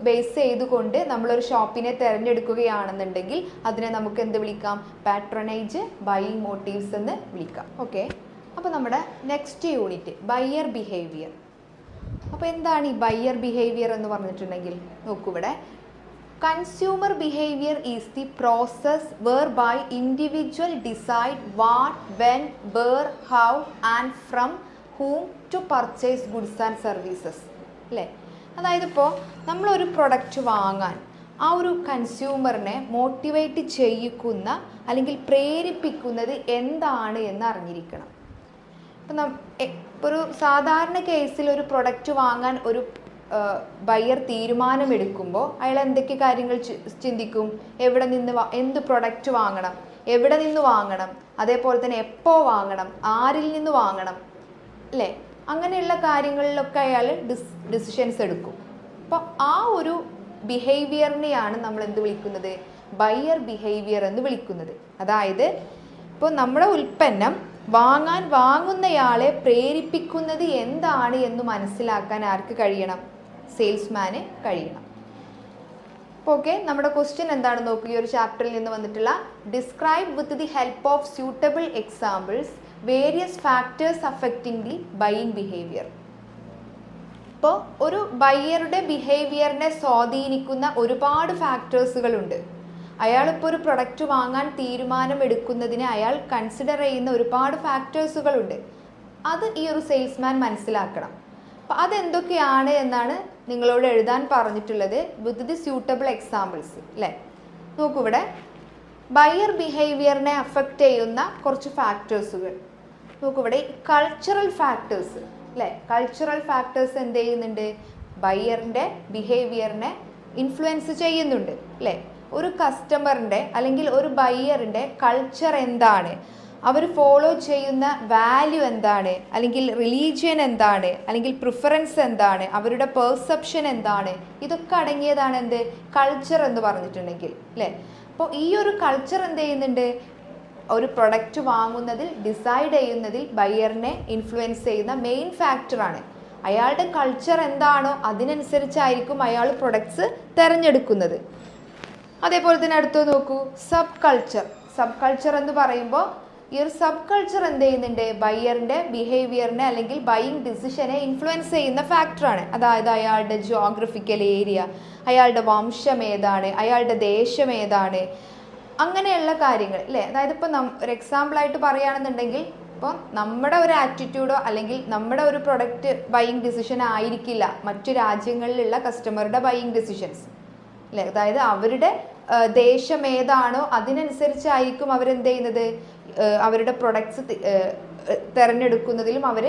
ബേസ് ചെയ്തുകൊണ്ട് നമ്മളൊരു ഷോപ്പിനെ തിരഞ്ഞെടുക്കുകയാണെന്നുണ്ടെങ്കിൽ അതിനെ നമുക്ക് എന്ത് വിളിക്കാം, പാട്രണേജ് ബൈയിങ് മോട്ടീവ്സ് എന്ന് വിളിക്കാം. ഓക്കെ, അപ്പോൾ നമ്മുടെ നെക്സ്റ്റ് യൂണിറ്റ് ബയ്യർ ബിഹേവിയർ. അപ്പോൾ എന്താണ് ഈ ബയ്യർ ബിഹേവിയർ എന്ന് പറഞ്ഞിട്ടുണ്ടെങ്കിൽ, നോക്കൂ ഇവിടെ, consumer behaviour is the process whereby individual decide what, when, where, how and from whom to purchase goods and services അല്ലേ. അതായത് ഇപ്പോൾ നമ്മളൊരു പ്രൊഡക്റ്റ് വാങ്ങാൻ ആ ഒരു കൺസ്യൂമറിനെ മോട്ടിവേറ്റ് ചെയ്യിക്കുന്ന അല്ലെങ്കിൽ പ്രേരിപ്പിക്കുന്നത് എന്താണ് എന്ന് അറിഞ്ഞിരിക്കണം. ഇപ്പം ഒരു സാധാരണ കേസിൽ ഒരു പ്രൊഡക്റ്റ് വാങ്ങാൻ ഒരു ബയ്യർ തീരുമാനമെടുക്കുമ്പോൾ അയാൾ എന്തൊക്കെ കാര്യങ്ങൾ ചിന്തിക്കും, എവിടെ നിന്ന് എന്ത് പ്രൊഡക്റ്റ് വാങ്ങണം, എവിടെ നിന്ന് വാങ്ങണം, അതേപോലെ തന്നെ എപ്പോൾ വാങ്ങണം, ആരിൽ നിന്ന് വാങ്ങണം അല്ലേ, അങ്ങനെയുള്ള കാര്യങ്ങളിലൊക്കെ അയാൾ ഡിസിഷൻസ് എടുക്കും. അപ്പോൾ ആ ഒരു ബിഹേവിയറിനെയാണ് നമ്മൾ എന്ത് വിളിക്കുന്നത്, ബയ്യർ ബിഹേവിയർ എന്ന് വിളിക്കുന്നത്. അതായത് ഇപ്പോൾ നമ്മുടെ ഉൽപ്പന്നം വാങ്ങുന്നയാളെ പ്രേരിപ്പിക്കുന്നത് എന്താണ് എന്ന് മനസ്സിലാക്കാൻ ആർക്ക് കഴിയണം, സെയിൽസ്മാന് കഴിയണം. അപ്പോൾ ഓക്കെ, നമ്മുടെ ക്വസ്റ്റ്യൻ എന്താണെന്ന് നോക്കുക. ഈ ഒരു ചാപ്റ്ററിൽ നിന്ന് വന്നിട്ടുള്ള describe with the help of suitable examples various factors affecting the buying behaviour. ഇപ്പോൾ ഒരു ബയ്യറുടെ ബിഹേവിയറിനെ സ്വാധീനിക്കുന്ന ഒരുപാട് ഫാക്ടേഴ്സുകളുണ്ട്. അയാളിപ്പോൾ ഒരു പ്രൊഡക്റ്റ് വാങ്ങാൻ തീരുമാനമെടുക്കുന്നതിന് അയാൾ കൺസിഡർ ചെയ്യുന്ന ഒരുപാട് ഫാക്ടേഴ്സുകളുണ്ട്. അത് ഈ ഒരു സെയിൽസ്മാൻ മനസ്സിലാക്കണം. അപ്പോൾ അതെന്തൊക്കെയാണ് എന്നാണ് നിങ്ങളോട് എഴുതാൻ പറഞ്ഞിട്ടുള്ളത് വിത്ത് ദി സ്യൂട്ടബിൾ എക്സാമ്പിൾസ് അല്ലേ. നോക്കൂ ഇവിടെ, ബയ്യർ ബിഹേവിയറിനെ അഫക്റ്റ് ചെയ്യുന്ന കുറച്ച് ഫാക്ടേഴ്സുകൾ നോക്കൂ ഇവിടെ. കൾച്ചറൽ ഫാക്ടേഴ്സ് അല്ലേ, കൾച്ചറൽ ഫാക്ടേഴ്സ് എന്ത് ചെയ്യുന്നുണ്ട്, ബയ്യറിൻ്റെ ബിഹേവിയറിനെ ഇൻഫ്ലുവൻസ് ചെയ്യുന്നുണ്ട് അല്ലേ. ഒരു കസ്റ്റമറിൻ്റെ അല്ലെങ്കിൽ ഒരു ബയ്യറിൻ്റെ കൾച്ചർ എന്താണ്, അവർ ഫോളോ ചെയ്യുന്ന വാല്യൂ എന്താണ്, അല്ലെങ്കിൽ റിലീജിയൻ എന്താണ്, അല്ലെങ്കിൽ പ്രിഫറൻസ് എന്താണ്, അവരുടെ പെർസെപ്ഷൻ എന്താണ്, ഇതൊക്കെ അടങ്ങിയതാണ് എന്ത്, കൾച്ചർ എന്ന് പറഞ്ഞിട്ടുണ്ടെങ്കിൽ അല്ലേ. അപ്പോൾ ഈ ഒരു കൾച്ചർ എന്ത് ചെയ്യുന്നുണ്ട്, ഒരു പ്രൊഡക്റ്റ് വാങ്ങുന്നതിൽ ഡിസൈഡ് ചെയ്യുന്നതിൽ ബയ്യറിനെ ഇൻഫ്ലുവൻസ് ചെയ്യുന്ന മെയിൻ ഫാക്ടറാണ്. അയാളുടെ കൾച്ചർ എന്താണോ അതിനനുസരിച്ചായിരിക്കും അയാൾ പ്രൊഡക്ട്സ് തിരഞ്ഞെടുക്കുന്നത്. അതേപോലെ തന്നെ അടുത്ത് നോക്കൂ, സബ് കൾച്ചർ. സബ് കൾച്ചർ എന്ന് പറയുമ്പോൾ ഈ ഒരു സബ് കൾച്ചർ എന്ത് ചെയ്യുന്നുണ്ട്, ബയ്യറിൻ്റെ ബിഹേവിയറിനെ അല്ലെങ്കിൽ ബൈയിങ് ഡിസിഷനെ ഇൻഫ്ലുവൻസ് ചെയ്യുന്ന ഫാക്ടറാണ്. അതായത് അയാളുടെ ജിയോഗ്രഫിക്കൽ ഏരിയ, അയാളുടെ വംശം ഏതാണ്, അയാളുടെ ദേശം ഏതാണ്, അങ്ങനെയുള്ള കാര്യങ്ങൾ അല്ലേ. അതായത് ഇപ്പോൾ ഒരു എക്സാമ്പിളായിട്ട് പറയുകയാണെന്നുണ്ടെങ്കിൽ ഇപ്പോൾ നമ്മുടെ ഒരു ആറ്റിറ്റ്യൂഡോ അല്ലെങ്കിൽ നമ്മുടെ ഒരു പ്രൊഡക്റ്റ് ബൈയിങ് ഡിസിഷൻ ആയിരിക്കില്ല മറ്റു രാജ്യങ്ങളിലുള്ള കസ്റ്റമറുടെ ബൈയിങ് ഡിസിഷൻസ് അല്ലേ. അതായത് അവരുടെ ദേശം ഏതാണോ അതിനനുസരിച്ചായിരിക്കും അവരെന്ത് ചെയ്യുന്നത്, അവരുടെ പ്രൊഡക്ട്സ് തിരഞ്ഞെടുക്കുന്നതിലും അവർ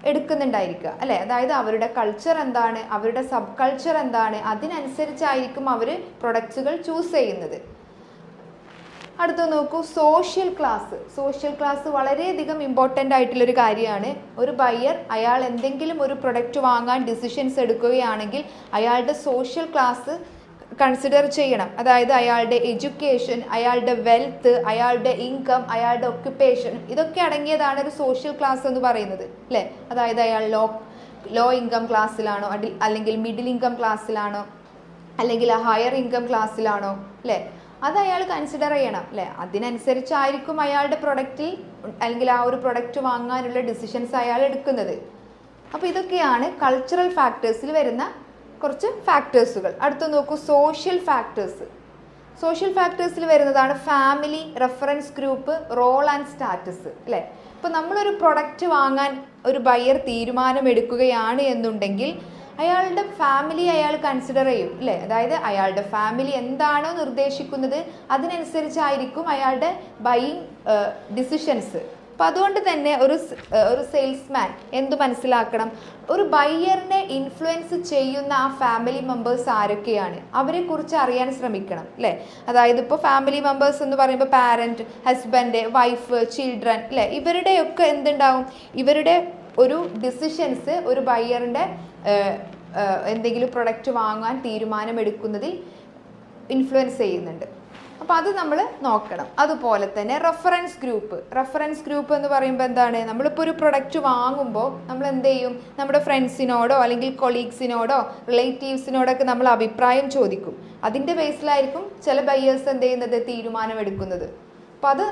എടുക്കുന്നുണ്ടായിരിക്കുക അല്ലേ. അതായത് അവരുടെ കൾച്ചർ എന്താണ്, അവരുടെ സബ് കൾച്ചർ എന്താണ്, അതിനനുസരിച്ചായിരിക്കും അവർ പ്രൊഡക്ട്സുകൾ ചൂസ് ചെയ്യുന്നത്. അടുത്ത് നോക്കൂ, സോഷ്യൽ ക്ലാസ്. സോഷ്യൽ ക്ലാസ് വളരെയധികം ഇമ്പോർട്ടൻ്റ് ആയിട്ടുള്ളൊരു കാര്യമാണ്. ഒരു ബയ്യർ അയാൾ എന്തെങ്കിലും ഒരു പ്രൊഡക്റ്റ് വാങ്ങാൻ ഡിസിഷൻസ് എടുക്കുകയാണെങ്കിൽ അയാളുടെ സോഷ്യൽ ക്ലാസ് കൺസിഡർ ചെയ്യണം. അതായത് അയാളുടെ എഡ്യൂക്കേഷൻ, അയാളുടെ വെൽത്ത്, അയാളുടെ ഇൻകം, അയാളുടെ ഒക്യുപ്പേഷൻ, ഇതൊക്കെ അടങ്ങിയതാണ് ഒരു സോഷ്യൽ ക്ലാസ് എന്ന് പറയുന്നത് അല്ലേ. അതായത് അയാൾ ലോ ഇൻകം ക്ലാസ്സിലാണോ അല്ലെങ്കിൽ മിഡിൽ ഇൻകം ക്ലാസ്സിലാണോ അല്ലെങ്കിൽ ഹയർ ഇൻകം ക്ലാസ്സിലാണോ അല്ലേ, അത് അയാൾ കൺസിഡർ ചെയ്യണം അല്ലേ. അതിനനുസരിച്ചായിരിക്കും അയാളുടെ പ്രൊഡക്റ്റിൽ അല്ലെങ്കിൽ ആ ഒരു പ്രൊഡക്റ്റ് വാങ്ങാനുള്ള ഡിസിഷൻസ് അയാൾ എടുക്കുന്നത്. അപ്പോൾ ഇതൊക്കെയാണ് കൾച്ചറൽ ഫാക്ടേഴ്സിൽ വരുന്ന കുറച്ച് ഫാക്ടേഴ്സുകൾ. അടുത്ത് നോക്കൂ, സോഷ്യൽ ഫാക്ടേഴ്സ്. സോഷ്യൽ ഫാക്ടേഴ്സിൽ വരുന്നതാണ് family, reference group, role and status അല്ലേ. ഇപ്പോൾ നമ്മളൊരു പ്രൊഡക്റ്റ് വാങ്ങാൻ ഒരു ബയ്യർ തീരുമാനമെടുക്കുകയാണ് എന്നുണ്ടെങ്കിൽ അയാളുടെ ഫാമിലി അയാൾ കൺസിഡർ ചെയ്യും അല്ലേ. അതായത് അയാളുടെ ഫാമിലി എന്താണോ നിർദ്ദേശിക്കുന്നത് അതിനനുസരിച്ചായിരിക്കും അയാളുടെ ബൈയിങ് ഡിസിഷൻസ്. അപ്പം അതുകൊണ്ട് തന്നെ ഒരു സെയിൽസ്മാൻ എന്തു മനസ്സിലാക്കണം, ഒരു ബയ്യറിനെ ഇൻഫ്ലുവൻസ് ചെയ്യുന്ന ആ ഫാമിലി മെമ്പേഴ്സ് ആരൊക്കെയാണ് അവരെക്കുറിച്ച് അറിയാൻ ശ്രമിക്കണം അല്ലേ. അതായത് ഇപ്പോൾ ഫാമിലി മെമ്പേഴ്സ് എന്ന് പറയുമ്പോൾ പാരൻറ്റ്, ഹസ്ബൻഡ്, വൈഫ്, ചിൽഡ്രൻ അല്ലേ, ഇവരുടെയൊക്കെ എന്തുണ്ടാവും, ഇവരുടെ ഒരു ഡിസിഷൻസ് ഒരു ബയ്യറിൻ്റെ എന്തെങ്കിലും പ്രൊഡക്റ്റ് വാങ്ങാൻ തീരുമാനമെടുക്കുന്നതിൽ ഇൻഫ്ലുവൻസ് ചെയ്യുന്നുണ്ട്. അപ്പോൾ അത് നമ്മൾ നോക്കണം. അതുപോലെ തന്നെ റെഫറൻസ് ഗ്രൂപ്പ്. റെഫറൻസ് ഗ്രൂപ്പ് എന്ന് പറയുമ്പോൾ എന്താണ്, നമ്മളിപ്പോൾ ഒരു പ്രൊഡക്റ്റ് വാങ്ങുമ്പോൾ നമ്മൾ എന്ത് ചെയ്യും, നമ്മുടെ ഫ്രണ്ട്സിനോടോ അല്ലെങ്കിൽ കൊളീഗ്സിനോടോ റിലേറ്റീവ്സിനോടൊക്കെ നമ്മൾ അഭിപ്രായം ചോദിക്കും. അതിൻ്റെ ബേസിലായിരിക്കും ചില ബയ്യേഴ്സ് എന്ത് ചെയ്യുന്നത്, തീരുമാനമെടുക്കുന്നത്. അപ്പോൾ അത്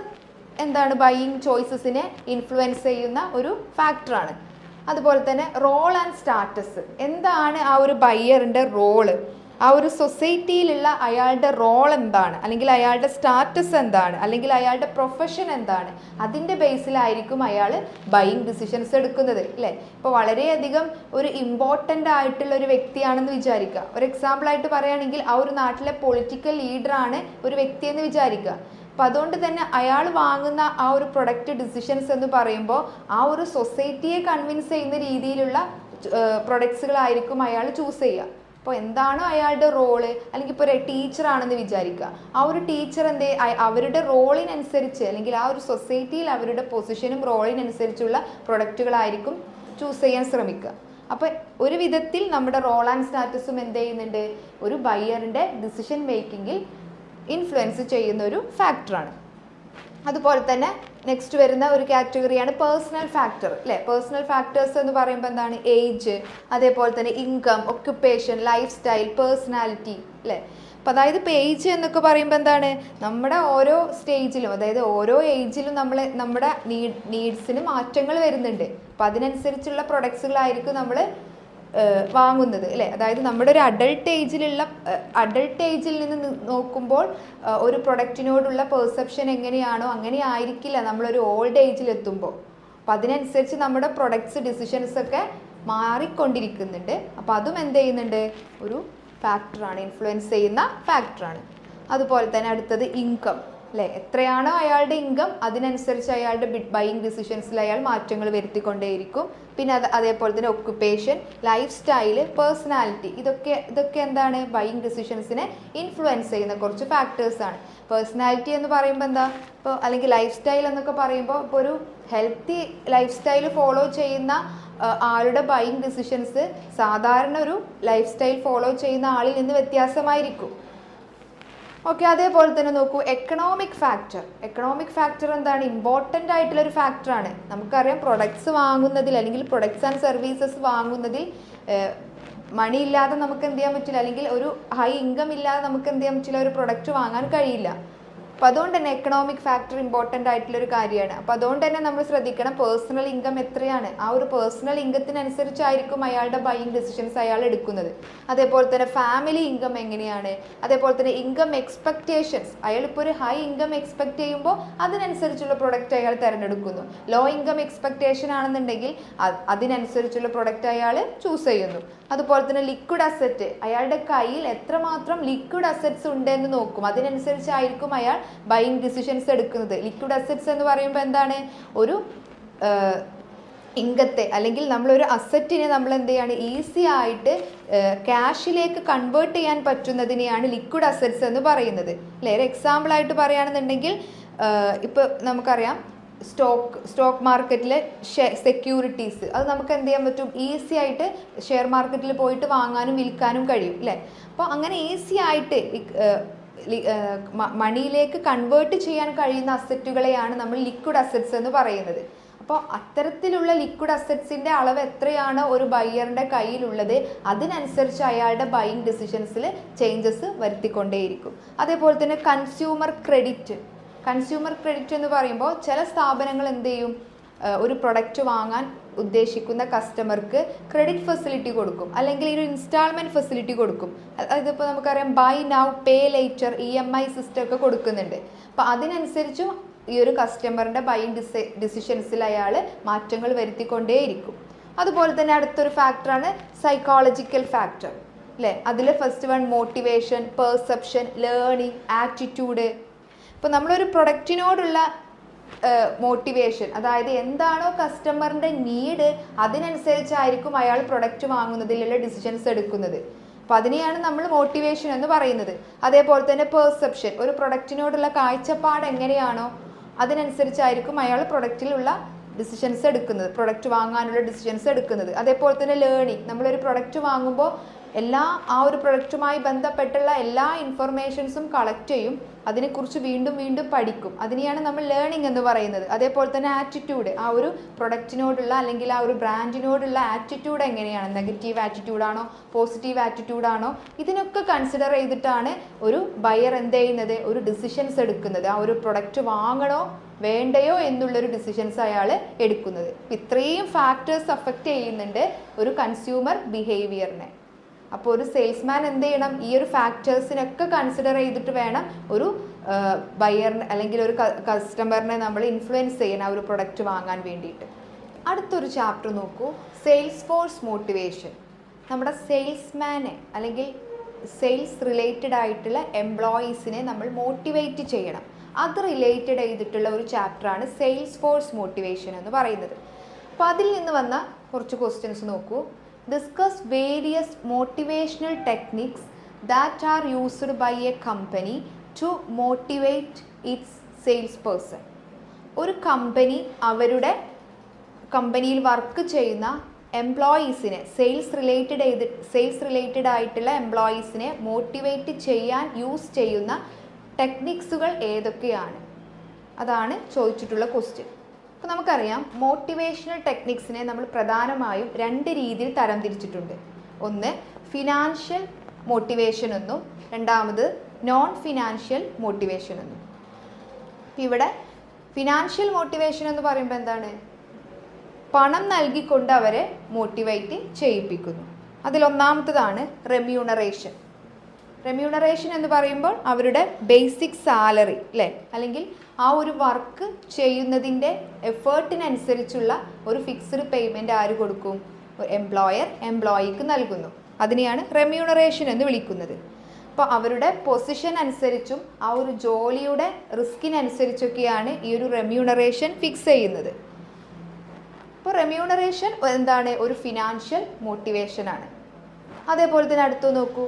എന്താണ്, ബൈയിങ് ചോയ്സസിനെ ഇൻഫ്ലുവൻസ് ചെയ്യുന്ന ഒരു ഫാക്ടറാണ്. അതുപോലെ തന്നെ റോൾ ആൻഡ് സ്റ്റാറ്റസ്. എന്താണ് ആ ഒരു ബയ്യറിൻ്റെ റോള്, ആ ഒരു സൊസൈറ്റിയിലുള്ള അയാളുടെ റോൾ എന്താണ്, അല്ലെങ്കിൽ അയാളുടെ സ്റ്റാറ്റസ് എന്താണ്, അല്ലെങ്കിൽ അയാളുടെ പ്രൊഫഷൻ എന്താണ്, അതിൻ്റെ ബേസിലായിരിക്കും അയാൾ ബൈയിങ് ഡിസിഷൻസ് എടുക്കുന്നത് അല്ലേ. ഇപ്പോൾ വളരെയധികം ഒരു ഇമ്പോർട്ടൻ്റ് ആയിട്ടുള്ള ഒരു വ്യക്തിയാണെന്ന് വിചാരിക്കുക. ഒരു എക്സാമ്പിളായിട്ട് പറയുകയാണെങ്കിൽ ആ ഒരു നാട്ടിലെ പൊളിറ്റിക്കൽ ലീഡറാണ് ഒരു വ്യക്തിയെന്ന് വിചാരിക്കുക. അപ്പം അതുകൊണ്ട് തന്നെ അയാൾ വാങ്ങുന്ന ആ ഒരു പ്രൊഡക്റ്റ് ഡിസിഷൻസ് എന്ന് പറയുമ്പോൾ ആ ഒരു സൊസൈറ്റിയെ കൺവിൻസ് ചെയ്യുന്ന രീതിയിലുള്ള പ്രൊഡക്ട്സുകളായിരിക്കും അയാൾ ചൂസ് ചെയ്യുക. അപ്പോൾ എന്താണോ അയാളുടെ റോള്, അല്ലെങ്കിൽ ഇപ്പോൾ ഒരു ടീച്ചറാണെന്ന് വിചാരിക്കുക, ആ ഒരു ടീച്ചർ അവരുടെ റോളിനനുസരിച്ച് അല്ലെങ്കിൽ ആ ഒരു സൊസൈറ്റിയിൽ അവരുടെ പൊസിഷനും റോളിനനുസരിച്ചുള്ള പ്രൊഡക്റ്റുകളായിരിക്കും ചൂസ് ചെയ്യാൻ ശ്രമിക്കുക. അപ്പോൾ ഒരു വിധത്തിൽ നമ്മുടെ റോൾ ആൻഡ് സ്റ്റാറ്റസും എന്ത് ചെയ്യുന്നുണ്ട്, ഒരു ബയ്യറിൻ്റെ ഡിസിഷൻ മേക്കിങ്ങിൽ ഇൻഫ്ലുവൻസ് ചെയ്യുന്ന ഒരു ഫാക്ടറാണ്. അതുപോലെ തന്നെ നെക്സ്റ്റ് വരുന്ന ഒരു കാറ്റഗറിയാണ് പേഴ്സണൽ ഫാക്ടർ അല്ലേ. പേഴ്സണൽ ഫാക്ടേഴ്സ് എന്ന് പറയുമ്പോൾ എന്താണ്, ഏജ്, അതേപോലെ തന്നെ income, occupation, life style, personality അല്ലേ. അപ്പോൾ അതായത് ഇപ്പോൾ ഏജ് എന്നൊക്കെ പറയുമ്പോൾ എന്താണ്, നമ്മുടെ ഓരോ സ്റ്റേജിലും അതായത് ഓരോ ഏജിലും നമ്മുടെ നീഡ്സിന് മാറ്റങ്ങൾ വരുന്നുണ്ട്. അപ്പോൾ അതിനനുസരിച്ചുള്ള പ്രൊഡക്ട്സുകളായിരിക്കും നമ്മൾ വാങ്ങുന്നത് അല്ലേ. അതായത് നമ്മുടെ ഒരു അഡൾട്ട് ഏജിൽ നിന്ന് നോക്കുമ്പോൾ ഒരു പ്രൊഡക്റ്റിനോടുള്ള പെർസെപ്ഷൻ എങ്ങനെയാണോ അങ്ങനെ ആയിരിക്കില്ല നമ്മളൊരു ഓൾഡ് ഏജിലെത്തുമ്പോൾ. അപ്പോൾ അതിനനുസരിച്ച് നമ്മുടെ പ്രൊഡക്ട്സ് ഡിസിഷൻസൊക്കെ മാറിക്കൊണ്ടിരിക്കുന്നുണ്ട്. അപ്പോൾ അതും എന്ത് ചെയ്യുന്നുണ്ട്, ഒരു ഫാക്ടറാണ്, ഇൻഫ്ലുവൻസ് ചെയ്യുന്ന ഫാക്ടറാണ്. അതുപോലെ തന്നെ അടുത്തത് ഇൻകം അല്ലേ. എത്രയാണോ അയാളുടെ ഇൻകം അതിനനുസരിച്ച് അയാളുടെ ബൈയിങ് ഡിസിഷൻസിൽ അയാൾ മാറ്റങ്ങൾ വരുത്തിക്കൊണ്ടേയിരിക്കും. പിന്നെ അതേപോലെ തന്നെ ഒക്യുപ്പേഷൻ, ലൈഫ് സ്റ്റൈല്, പേഴ്സണാലിറ്റി, ഇതൊക്കെ എന്താണ്, ബൈയിങ് ഡിസിഷൻസിനെ ഇൻഫ്ലുവൻസ് ചെയ്യുന്ന കുറച്ച് ഫാക്ടേഴ്സാണ്. പേഴ്സണാലിറ്റി എന്ന് പറയുമ്പോൾ എന്താ, ഇപ്പോൾ അല്ലെങ്കിൽ ലൈഫ് സ്റ്റൈൽ എന്നൊക്കെ പറയുമ്പോൾ ഇപ്പോൾ ഒരു ഹെൽത്തി ലൈഫ് സ്റ്റൈൽ ഫോളോ ചെയ്യുന്ന ആളുടെ ബൈയിങ് ഡിസിഷൻസ് സാധാരണ ഒരു ലൈഫ് സ്റ്റൈൽ ഫോളോ ചെയ്യുന്ന ആളിൽ നിന്ന് വ്യത്യാസമായിരിക്കും. ഓക്കെ, അതേപോലെ തന്നെ നോക്കൂ എക്കണോമിക് ഫാക്ടർ. എക്കണോമിക് ഫാക്ടർ എന്താണ്? ഇമ്പോർട്ടൻ്റ് ആയിട്ടുള്ള ഒരു ഫാക്ടറാണ്. നമുക്കറിയാം പ്രൊഡക്ട്സ് വാങ്ങുന്നതിൽ അല്ലെങ്കിൽ പ്രൊഡക്ട്സ് ആൻഡ് സർവീസസ് വാങ്ങുന്നതിൽ മണി ഇല്ലാതെ നമുക്ക് എന്ത് ചെയ്യാൻ പറ്റില്ല, അല്ലെങ്കിൽ ഒരു ഹൈ ഇൻകം ഇല്ലാതെ നമുക്ക് എന്ത് ചെയ്യാൻ പറ്റില്ല, ഒരു പ്രൊഡക്റ്റ് വാങ്ങാൻ കഴിയില്ല. അപ്പോൾ അതുകൊണ്ട് തന്നെ എക്കണോമിക് ഫാക്ടർ ഇമ്പോർട്ടൻ്റ് ആയിട്ടുള്ളൊരു കാര്യമാണ്. അപ്പോൾ അതുകൊണ്ട് തന്നെ നമ്മൾ ശ്രദ്ധിക്കണം പേഴ്സണൽ ഇൻകം എത്രയാണ്, ആ ഒരു പേഴ്സണൽ ഇൻകത്തിനനുസരിച്ചായിരിക്കും അയാളുടെ ബൈയിങ് ഡിസിഷൻസ് അയാൾ എടുക്കുന്നത്. അതേപോലെ തന്നെ ഫാമിലി ഇൻകം എങ്ങനെയാണ്, അതേപോലെ തന്നെ ഇൻകം എക്സ്പെക്റ്റേഷൻസ്, അയാളിപ്പോൾ ഒരു ഹൈ ഇൻകം എക്സ്പെക്ട് ചെയ്യുമ്പോൾ അതിനനുസരിച്ചുള്ള പ്രൊഡക്റ്റ് അയാൾ തിരഞ്ഞെടുക്കുന്നു. ലോ ഇൻകം എക്സ്പെക്റ്റേഷൻ ആണെന്നുണ്ടെങ്കിൽ അതിനനുസരിച്ചുള്ള പ്രൊഡക്റ്റ് അയാൾ ചൂസ് ചെയ്യുന്നു. അതുപോലെ തന്നെ ലിക്വിഡ് അസറ്റ്, അയാളുടെ കയ്യിൽ എത്രമാത്രം ലിക്വിഡ് അസറ്റ്സ് ഉണ്ടെന്ന് നോക്കും, അതിനനുസരിച്ചായിരിക്കും അയാൾ ബൈയിങ് ഡിസിഷൻസ് എടുക്കുന്നത്. ലിക്വിഡ് അസറ്റ്സ് എന്ന് പറയുമ്പോൾ എന്താണ്? ഒരു ഇൻകത്തെ അല്ലെങ്കിൽ നമ്മളൊരു അസറ്റിനെ നമ്മൾ എന്ത് ചെയ്യാണ്, ഈസി ആയിട്ട് ക്യാഷിലേക്ക് കൺവേർട്ട് ചെയ്യാൻ പറ്റുന്നതിനെയാണ് ലിക്വിഡ് അസറ്റ്സ് എന്ന് അല്ലേ? ഒരു എക്സാമ്പിൾ ആയിട്ട് പറയുകയാണെന്നുണ്ടെങ്കിൽ ഇപ്പോൾ നമുക്കറിയാം സ്റ്റോക്ക് മാർക്കറ്റിലെ സെക്യൂരിറ്റീസ്, അത് നമുക്ക് എന്ത് ചെയ്യാൻ പറ്റും, ഈസി ആയിട്ട് ഷെയർ മാർക്കറ്റിൽ പോയിട്ട് വാങ്ങാനും വിൽക്കാനും കഴിയും അല്ലേ? അപ്പോൾ അങ്ങനെ ഈസി ആയിട്ട് മണിയിലേക്ക് കൺവേർട്ട് ചെയ്യാൻ കഴിയുന്ന അസറ്റുകളെയാണ് നമ്മൾ ലിക്വിഡ് അസറ്റ്സ് എന്ന് പറയുന്നത്. അപ്പോൾ അത്തരത്തിലുള്ള ലിക്വിഡ് അസറ്റ്സിൻ്റെ അളവ് എത്രയാണ് ഒരു ബയ്യറിൻ്റെ കയ്യിലുള്ളത്, അതിനനുസരിച്ച് അയാളുടെ ബൈയിങ് ഡിസിഷൻസിൽ ചേഞ്ചസ് വരുത്തിക്കൊണ്ടേയിരിക്കും. അതേപോലെ തന്നെ കൺസ്യൂമർ ക്രെഡിറ്റ് എന്ന് പറയുമ്പോൾ ചില സ്ഥാപനങ്ങൾ എന്ത് ചെയ്യും, ഒരു പ്രൊഡക്റ്റ് വാങ്ങാൻ ഉദ്ദേശിക്കുന്ന കസ്റ്റമർക്ക് ക്രെഡിറ്റ് ഫെസിലിറ്റി കൊടുക്കും, അല്ലെങ്കിൽ ഒരു ഇൻസ്റ്റാൾമെൻറ്റ് ഫെസിലിറ്റി കൊടുക്കും. അതിപ്പോൾ നമുക്കറിയാം buy now pay later EMI system ഒക്കെ കൊടുക്കുന്നുണ്ട്. അപ്പോൾ അതിനനുസരിച്ചും ഈ ഒരു കസ്റ്റമറിൻ്റെ ബൈയിങ് ഡിസിഷൻസിൽ അയാൾ മാറ്റങ്ങൾ വരുത്തിക്കൊണ്ടേയിരിക്കും. അതുപോലെ തന്നെ അടുത്തൊരു ഫാക്ടറാണ് സൈക്കോളജിക്കൽ ഫാക്ടർ അല്ലേ? അതിൽ first one motivation, perception, learning, attitude. ഇപ്പോൾ നമ്മളൊരു പ്രൊഡക്റ്റിനോടുള്ള മോട്ടിവേഷൻ, അതായത് എന്താണോ കസ്റ്റമറിൻ്റെ നീഡ് അതിനനുസരിച്ചായിരിക്കും അയാൾ പ്രൊഡക്റ്റ് വാങ്ങുന്നതിലുള്ള ഡിസിഷൻസ് എടുക്കുന്നത്. അപ്പോൾ അതിനെയാണ് നമ്മൾ മോട്ടിവേഷൻ എന്ന് പറയുന്നത്. അതേപോലെ തന്നെ പെർസെപ്ഷൻ, ഒരു പ്രൊഡക്റ്റിനോടുള്ള കാഴ്ചപ്പാട് എങ്ങനെയാണോ അതിനനുസരിച്ചായിരിക്കും അയാൾ പ്രൊഡക്റ്റിലുള്ള ഡിസിഷൻസ് എടുക്കുന്നത്, പ്രൊഡക്റ്റ് വാങ്ങാനുള്ള ഡിസിഷൻസ് എടുക്കുന്നത്. അതേപോലെ തന്നെ ലേണിംഗ്, നമ്മളൊരു പ്രൊഡക്റ്റ് വാങ്ങുമ്പോൾ ആ ഒരു പ്രൊഡക്റ്റുമായി ബന്ധപ്പെട്ടുള്ള എല്ലാ ഇൻഫർമേഷൻസും കളക്ട് ചെയ്യും, അതിനെക്കുറിച്ച് വീണ്ടും വീണ്ടും പഠിക്കും. അതിനെയാണ് നമ്മൾ ലേണിംഗ് എന്ന് പറയുന്നത്. അതേപോലെ തന്നെ ആറ്റിറ്റ്യൂഡ്, ആ ഒരു പ്രൊഡക്റ്റിനോടുള്ള അല്ലെങ്കിൽ ആ ഒരു ബ്രാൻഡിനോടുള്ള ആറ്റിറ്റ്യൂഡ് എങ്ങനെയാണ്, നെഗറ്റീവ് ആറ്റിറ്റ്യൂഡാണോ പോസിറ്റീവ് ആറ്റിറ്റ്യൂഡാണോ, ഇതിനൊക്കെ കൺസിഡർ ചെയ്തിട്ടാണ് ഒരു ബയർ എന്ത് ചെയ്യുന്നത്, ഒരു ഡിസിഷൻസ് എടുക്കുന്നത്. ആ ഒരു പ്രൊഡക്റ്റ് വാങ്ങണോ വേണ്ടയോ എന്നുള്ളൊരു ഡിസിഷൻസ് അയാൾ എടുക്കുന്നത്. ഇത്രയും ഫാക്ടേഴ്സ് അഫക്റ്റ് ചെയ്യുന്നുണ്ട് ഒരു കൺസ്യൂമർ ബിഹേവിയറിനെ. അപ്പോൾ ഒരു സെയിൽസ്മാൻ എന്ത് ചെയ്യണം, ഈ ഒരു ഫാക്ടേഴ്സിനൊക്കെ കൺസിഡർ ചെയ്തിട്ട് വേണം ഒരു ബയറിനെ അല്ലെങ്കിൽ ഒരു കസ്റ്റമറിനെ നമ്മൾ ഇൻഫ്ലുവൻസ് ചെയ്യണം ആ ഒരു പ്രൊഡക്റ്റ് വാങ്ങാൻ വേണ്ടിയിട്ട്. അടുത്തൊരു ചാപ്റ്റർ നോക്കൂ, സെയിൽസ് ഫോഴ്സ് മോട്ടിവേഷൻ. നമ്മുടെ സെയിൽസ്മാനെ അല്ലെങ്കിൽ സെയിൽസ് റിലേറ്റഡ് ആയിട്ടുള്ള എംപ്ലോയീസിനെ നമ്മൾ മോട്ടിവേറ്റ് ചെയ്യണം. അത് റിലേറ്റഡ് ചെയ്തിട്ടുള്ള ഒരു ചാപ്റ്ററാണ് സെയിൽസ് ഫോഴ്സ് മോട്ടിവേഷൻ എന്ന് പറയുന്നത്. അപ്പോൾ അതിൽ നിന്ന് വന്ന കുറച്ച് ക്വസ്റ്റ്യൻസ് നോക്കൂ. Discuss various motivational techniques that are used by a company to motivate its salesperson. ഒരു കമ്പനി അവരുടെ കമ്പനിയിൽ വർക്ക് ചെയ്യുന്ന എംപ്ലോയീസിനെ സെയിൽസ് റിലേറ്റഡ് ആയിട്ടുള്ള എംപ്ലോയീസിനെ മോട്ടിവേറ്റ് ചെയ്യാൻ യൂസ് ചെയ്യുന്ന ടെക്നിക്സുകൾ ഏതൊക്കെയാണ്, അതാണ് ചോദിച്ചിട്ടുള്ള ക്വസ്റ്റ്യൻ. അപ്പോൾ നമുക്കറിയാം മോട്ടിവേഷണൽ ടെക്നിക്സിനെ നമ്മൾ പ്രധാനമായും 2 രീതിയിൽ തരംതിരിച്ചിട്ടുണ്ട്. ഒന്ന് ഫിനാൻഷ്യൽ മോട്ടിവേഷൻ എന്നും രണ്ടാമത് നോൺ ഫിനാൻഷ്യൽ മോട്ടിവേഷൻ എന്നും. ഇവിടെ ഫിനാൻഷ്യൽ മോട്ടിവേഷൻ എന്ന് പറയുമ്പോൾ എന്താണ്, പണം നൽകിക്കൊണ്ട് അവരെ മോട്ടിവേറ്റ് ചെയ്യിപ്പിക്കുന്നു. അതിലൊന്നാമത്തതാണ് റെമ്യൂണറേഷൻ. റെമ്യൂണറേഷൻ എന്ന് പറയുമ്പോൾ അവരുടെ ബേസിക് സാലറി അല്ലേ, അല്ലെങ്കിൽ ആ ഒരു വർക്ക് ചെയ്യുന്നതിൻ്റെ എഫേർട്ടിനനുസരിച്ചുള്ള ഒരു ഫിക്സ്ഡ് പേയ്മെൻറ്റ് ആര് കൊടുക്കും, എംപ്ലോയർ എംപ്ലോയിക്ക് നൽകുന്നു. അതിനെയാണ് റെമ്യൂണറേഷൻ എന്ന് വിളിക്കുന്നത്. അപ്പോൾ അവരുടെ പൊസിഷൻ അനുസരിച്ചും ആ ഒരു ജോലിയുടെ റിസ്കിനനുസരിച്ചൊക്കെയാണ് ഈ ഒരു റെമ്യൂണറേഷൻ ഫിക്സ് ചെയ്യുന്നത്. അപ്പോൾ റെമ്യൂണറേഷൻ എന്താണ്, ഒരു ഫിനാൻഷ്യൽ മോട്ടിവേഷനാണ്. അതേപോലെ തന്നെ അടുത്ത് നോക്കൂ,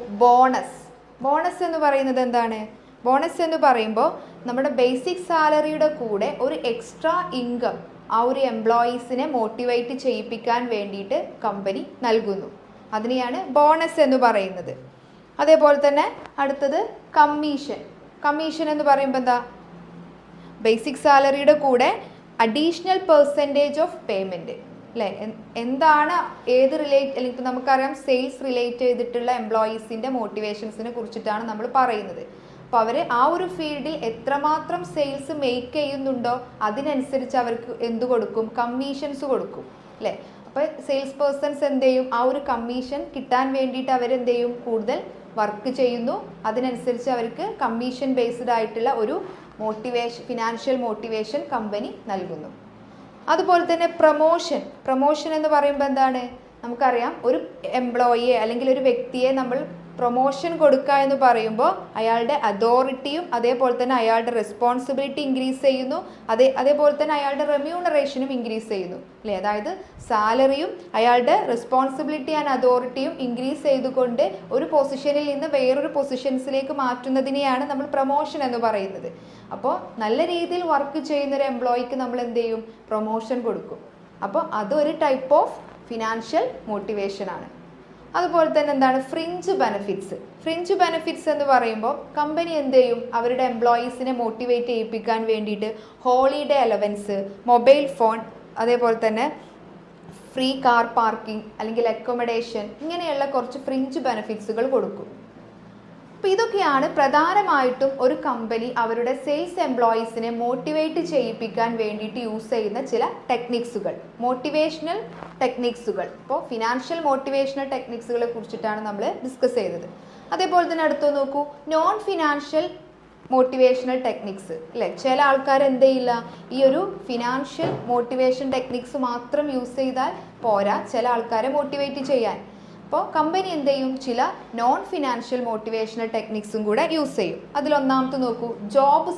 ബോണസ് എന്ന് പറയുന്നത് എന്താണ്, ബോണസ് എന്ന് പറയുമ്പോൾ നമ്മുടെ ബേസിക് സാലറിയുടെ കൂടെ ഒരു എക്സ്ട്രാ ഇൻകം ആ ഒരു എംപ്ലോയീസിനെ മോട്ടിവേറ്റ് ചെയ്യിപ്പിക്കാൻ വേണ്ടിയിട്ട് കമ്പനി നൽകുന്നു. അതിനെയാണ് ബോണസ് എന്ന് പറയുന്നത്. അതേപോലെ തന്നെ അടുത്തത് കമ്മീഷൻ. കമ്മീഷൻ എന്ന് പറയുമ്പോൾ എന്താ, ബേസിക് സാലറിയുടെ കൂടെ അഡീഷണൽ പെർസെൻറ്റേജ് ഓഫ് പേയ്മെൻറ്റ് അല്ലേ. എന്താണ് ഏത് റിലേറ്റ്, അല്ലെങ്കിൽ ഇപ്പോൾ നമുക്കറിയാം സെയിൽസ് റിലേറ്റ് ചെയ്തിട്ടുള്ള എംപ്ലോയീസിൻ്റെ മോട്ടിവേഷൻസിനെ കുറിച്ചിട്ടാണ് നമ്മൾ പറയുന്നത്. അപ്പോൾ അവർ ആ ഒരു ഫീൽഡിൽ എത്രമാത്രം സെയിൽസ് മേക്ക് ചെയ്യുന്നുണ്ടോ അതിനനുസരിച്ച് അവർക്ക് എന്ത് കൊടുക്കും, കമ്മീഷൻസ് കൊടുക്കും അല്ലേ. അപ്പോൾ സെയിൽസ് പേഴ്സൺസ് എന്ത് ചെയ്യും, ആ ഒരു കമ്മീഷൻ കിട്ടാൻ വേണ്ടിയിട്ട് അവരെന്ത് ചെയ്യും, കൂടുതൽ വർക്ക് ചെയ്യുന്നു. അതിനനുസരിച്ച് അവർക്ക് കമ്മീഷൻ ബേസ്ഡ് ആയിട്ടുള്ള ഒരു ഫിനാൻഷ്യൽ മോട്ടിവേഷൻ കമ്പനി നൽകുന്നു. അതുപോലെ തന്നെ പ്രൊമോഷൻ എന്ന് പറയുമ്പോൾ എന്താണ്, നമുക്കറിയാം ഒരു എംപ്ലോയിയെ അല്ലെങ്കിൽ ഒരു വ്യക്തിയെ നമ്മൾ പ്രൊമോഷൻ കൊടുക്കുക എന്ന് പറയുമ്പോൾ അയാളുടെ അതോറിറ്റിയും അതേപോലെ തന്നെ അയാളുടെ റെസ്പോൺസിബിലിറ്റി ഇൻക്രീസ് ചെയ്യുന്നു. അതേപോലെ തന്നെ അയാളുടെ റെമ്യൂണറേഷനും ഇൻക്രീസ് ചെയ്യുന്നു അല്ലേ. അതായത് സാലറിയും അയാളുടെ റെസ്പോൺസിബിലിറ്റി ആൻഡ് അതോറിറ്റിയും ഇൻക്രീസ് ചെയ്തുകൊണ്ട് ഒരു പൊസിഷനിൽ നിന്ന് വേറൊരു പൊസിഷൻസിലേക്ക് മാറ്റുന്നതിനെയാണ് നമ്മൾ പ്രൊമോഷൻ എന്ന് പറയുന്നത്. അപ്പോൾ നല്ല രീതിയിൽ വർക്ക് ചെയ്യുന്ന ഒരു എംപ്ലോയിക്ക് നമ്മൾ എന്ത് ചെയ്യും, പ്രൊമോഷൻ കൊടുക്കും. അപ്പോൾ അതൊരു ടൈപ്പ് ഓഫ് ഫിനാൻഷ്യൽ മോട്ടിവേഷൻ ആണ്. അതുപോലെ തന്നെ എന്താണ് ഫ്രിഞ്ച് ബെനിഫിറ്റ്സ് എന്ന് പറയുമ്പോൾ കമ്പനി എന്ത് ചെയ്യും, അവരുടെ എംപ്ലോയീസിനെ മോട്ടിവേറ്റ് ചെയ്യിപ്പിക്കാൻ വേണ്ടിയിട്ട് ഹോളിഡേ അലവൻസ്, മൊബൈൽ ഫോൺ, അതേപോലെ തന്നെ ഫ്രീ കാർ പാർക്കിംഗ് അല്ലെങ്കിൽ അക്കോമഡേഷൻ, ഇങ്ങനെയുള്ള കുറച്ച് ഫ്രിഞ്ച് ബെനിഫിറ്റ്സുകൾ കൊടുക്കും. അപ്പോൾ ഇതൊക്കെയാണ് പ്രധാനമായിട്ടും ഒരു കമ്പനി അവരുടെ സെയിൽസ് എംപ്ലോയീസിനെ മോട്ടിവേറ്റ് ചെയ്യിപ്പിക്കാൻ വേണ്ടിയിട്ട് യൂസ് ചെയ്യുന്ന ചില ടെക്നിക്സുകൾ, മോട്ടിവേഷണൽ ടെക്നിക്സുകൾ. ഇപ്പോൾ ഫിനാൻഷ്യൽ മോട്ടിവേഷണൽ ടെക്നിക്സുകളെ കുറിച്ചിട്ടാണ് നമ്മൾ ഡിസ്കസ് ചെയ്തത്. അതേപോലെ തന്നെ അടുത്ത് നോക്കൂ, നോൺ ഫിനാൻഷ്യൽ മോട്ടിവേഷണൽ ടെക്നിക്സ് അല്ലേ. ചില ആൾക്കാർ എന്ത് ചെയ്യില്ല, ഈ ഒരു ഫിനാൻഷ്യൽ മോട്ടിവേഷൻ ടെക്നിക്സ് മാത്രം യൂസ് ചെയ്താൽ പോരാ ചില ആൾക്കാരെ മോട്ടിവേറ്റ് ചെയ്യാൻ. അപ്പോൾ കമ്പനി എന്ത് ചെയ്യും, ചില നോൺ ഫിനാൻഷ്യൽ മോട്ടിവേഷണൽ ടെക്നിക്സും കൂടെ യൂസ് ചെയ്യും. അതിലൊന്നാമത്തെ നോക്കൂ, ജോബ്